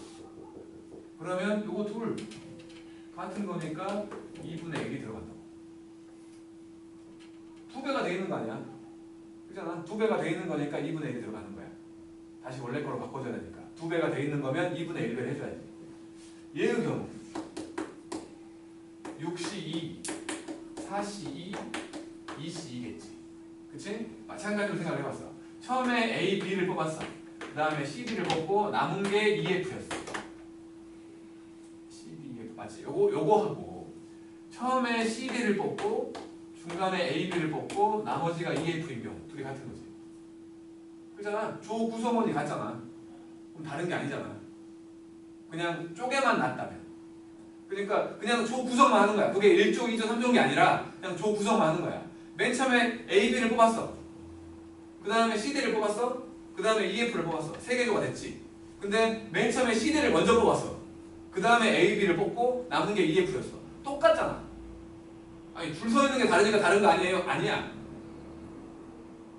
그러면 요거 둘 같은 거니까 2분의 1이 들어간다고. 2배가 돼 있는 거 아니야? 그잖아. 2배가 돼 있는 거니까 2분의 1이 들어가는 거야. 다시 원래 거로 바꿔줘야 되니까. 2배가 돼 있는 거면 2분의 1을 해줘야지. 얘의 경우 6시 2, 4시 2, 2시 2겠지. 그치? 마찬가지로 생각을 해봤어. 처음에 A, B를 뽑았어. 그 다음에 C, D를 뽑고 남은 게 EF였어. C, D, EF 맞지? 요거 하고 처음에 C, D를 뽑고 중간에 A, B를 뽑고 나머지가 EF인 경우 둘이 같은 거지. 그잖아. 조 구성원이 같잖아. 그럼 다른 게 아니잖아. 그냥 쪼개만 놨다면. 그러니까 그냥 조 구성만 하는 거야. 그게 1조, 2조, 3조인 게 아니라 그냥 조 구성만 하는 거야. 맨 처음에 A, B를 뽑았어. 그 다음에 C, D를 뽑았어. 그 다음에 EF를 뽑았어. 3개 조가 됐지. 근데 맨 처음에 C, D를 먼저 뽑았어. 그 다음에 A, B를 뽑고 남은 게 EF였어. 똑같잖아. 아니 줄 서 있는 게 다르니까 다른 거 아니에요? 아니야.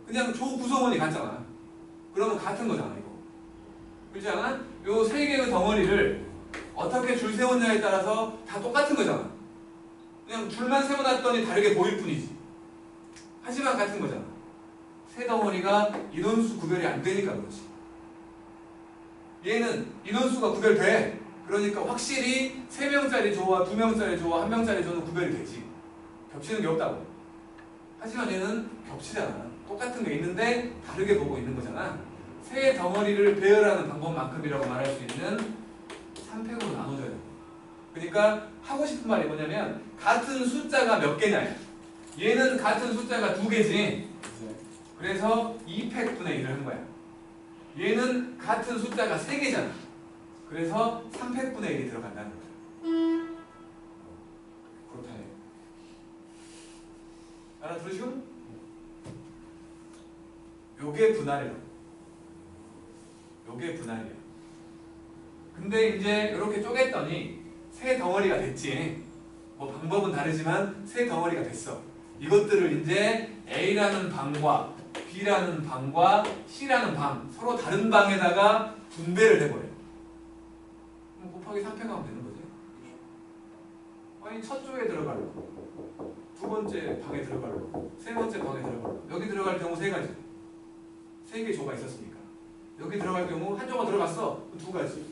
그냥 조 구성원이 같잖아. 그러면 같은 거잖아 이거. 그렇지 않아? 요 3개의 덩어리를 어떻게 줄 세웠냐에 따라서 다 똑같은 거잖아. 그냥 줄만 세워놨더니 다르게 보일 뿐이지. 하지만 같은 거잖아. 세 덩어리가 인원수 구별이 안 되니까 그렇지. 얘는 인원수가 구별돼. 그러니까 확실히 3명짜리 조와 2명짜리 조와 1명짜리 조는 구별이 되지. 겹치는 게 없다고. 하지만 얘는 겹치잖아. 똑같은 게 있는데 다르게 보고 있는 거잖아. 세 덩어리를 배열하는 방법만큼이라고 말할 수 있는 3팩으로 나눠줘야 돼. 그러니까 하고 싶은 말이 뭐냐면 같은 숫자가 몇 개냐. 얘는 같은 숫자가 2개지. 네. 그래서 2팩분의 1을 한 거야. 얘는 같은 숫자가 3개잖아. 그래서 3팩분의 1이 들어간다는 거야. 그렇다 해. 알아들으시고? 요게 분할이야. 요게 분할이야. 근데 이제 이렇게 쪼갰더니 세 덩어리가 됐지. 뭐 방법은 다르지만 세 덩어리가 됐어. 이것들을 이제 A라는 방과 B라는 방과 C라는 방 서로 다른 방에다가 분배를 해버려. 그럼 곱하기 3팩 하면 되는 거지. 아니 첫 조에 들어가려고, 두 번째 방에 들어가려고, 세 번째 방에 들어가려고. 여기 들어갈 경우 3가지. 3개 조가 있었으니까. 여기 들어갈 경우 한 조가 들어갔어. 2가지.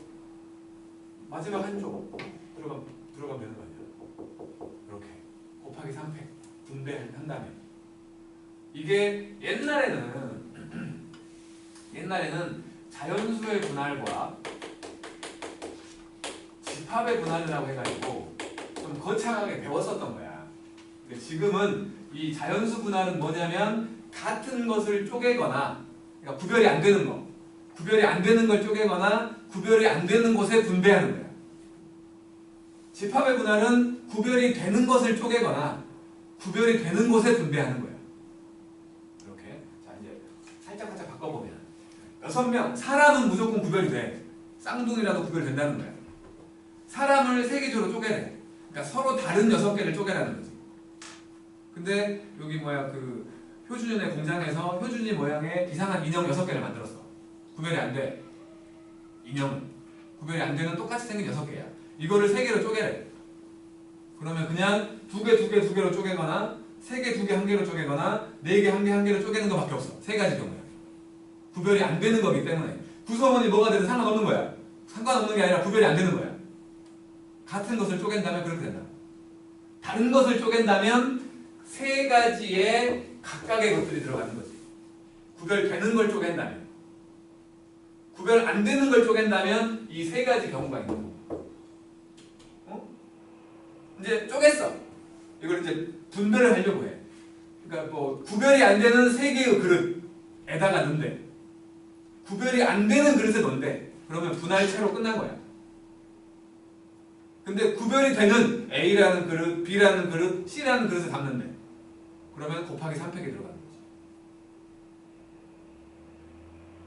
마지막 한 조 들어가면 되는 거 아니야. 이렇게 곱하기 3팩 분배한다면 이게 옛날에는 자연수의 분할과 집합의 분할이라고 해가지고 좀 거창하게 배웠었던 거야. 근데 지금은 이 자연수 분할은 뭐냐면 같은 것을 쪼개거나, 그러니까 구별이 안 되는 거, 구별이 안 되는 걸 쪼개거나 구별이 안 되는 곳에 분배하는 거야. 집합의 분할은 구별이 되는 것을 쪼개거나 구별이 되는 곳에 분배하는 거야. 이렇게. 6명. 사람은 무조건 구별이 돼. 쌍둥이라도 구별된다는 거야. 사람을 3개조로 쪼개래. 그러니까 서로 다른 6개를 쪼개라는 거지. 근데 여기 뭐야 그 효준이네 공장에서 효준이 모양의 이상한 인형 6개를 만들었어. 구별이 안 돼. 인형은. 구별이 안 되는 똑같이 생긴 6개야. 이거를 3개로 쪼개래. 그러면 그냥 2개로 쪼개거나 3개, 2개, 1개로 쪼개거나 4개, 1개, 1개로 쪼개는 것밖에 없어. 3가지 경우야. 구별이 안 되는 거기 때문에 구성원이 뭐가 되든 상관없는 거야. 상관없는 게 아니라 구별이 안 되는 거야. 같은 것을 쪼갠다면 그렇게 된다. 다른 것을 쪼갠다면 3가지의 각각의 것들이 들어가는 거지. 구별되는 걸 쪼갠다면. 구별 안 되는 걸 쪼갠다면 이 3가지 경우가 있는 거고. 어? 이제 쪼갰어. 이걸 이제 분별을 하려고 해. 그러니까 뭐 구별이 안 되는 3개의 그릇에다가 넣는데 구별이 안 되는 그릇에 넣는데 그러면 분할체로 끝난 거야. 근데 구별이 되는 A라는 그릇, B라는 그릇, C라는 그릇에 담는데 그러면 곱하기 3팩이 들어가는 거지.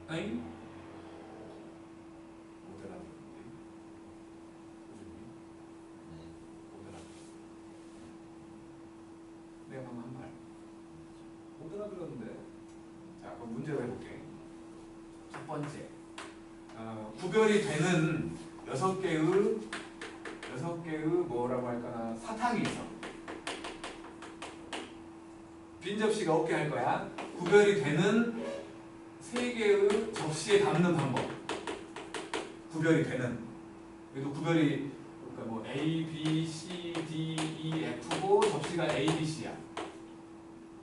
아니? 내가 방금 한 말. 못 알아들었는데. 자, 그럼 문제로 해볼게. 첫 번째. 구별이 되는 6개의 뭐라고 할까나 사탕이 있어. 빈 접시가 없게 할 거야. 구별이 되는 3개의 접시에 담는 방법. 구별이 되는. 그래도 구별이 그러니까 뭐 A, B, C, D, E, F고 접시가 A, B, C야.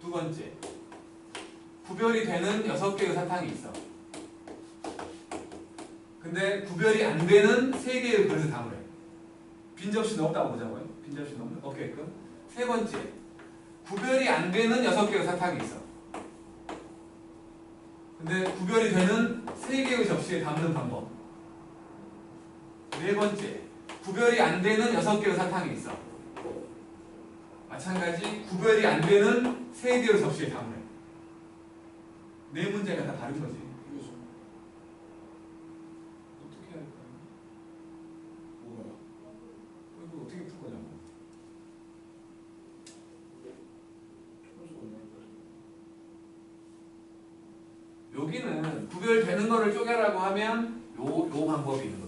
두 번째. 구별이 되는 6개의 사탕이 있어. 근데 구별이 안 되는 3개의 그릇을 담으래. 빈 접시는 없다고 보자고요. 빈 접시는 없게끔. 세 번째. 구별이 안 되는 6개의 사탕이 있어. 근데 구별이 되는 3개의 접시에 담는 방법. 네 번째. 구별이 안 되는 6개의 사탕이 있어. 마찬가지 구별이 안 되는 3개의 접시에 담으래. 네 문제가 다 다른 거지. 어떻게 할까요? 뭐가요? 이거 어떻게 풀 거냐고. 여기는 구별되는 거를 쪼개라고 하면 요 방법이 있는 거고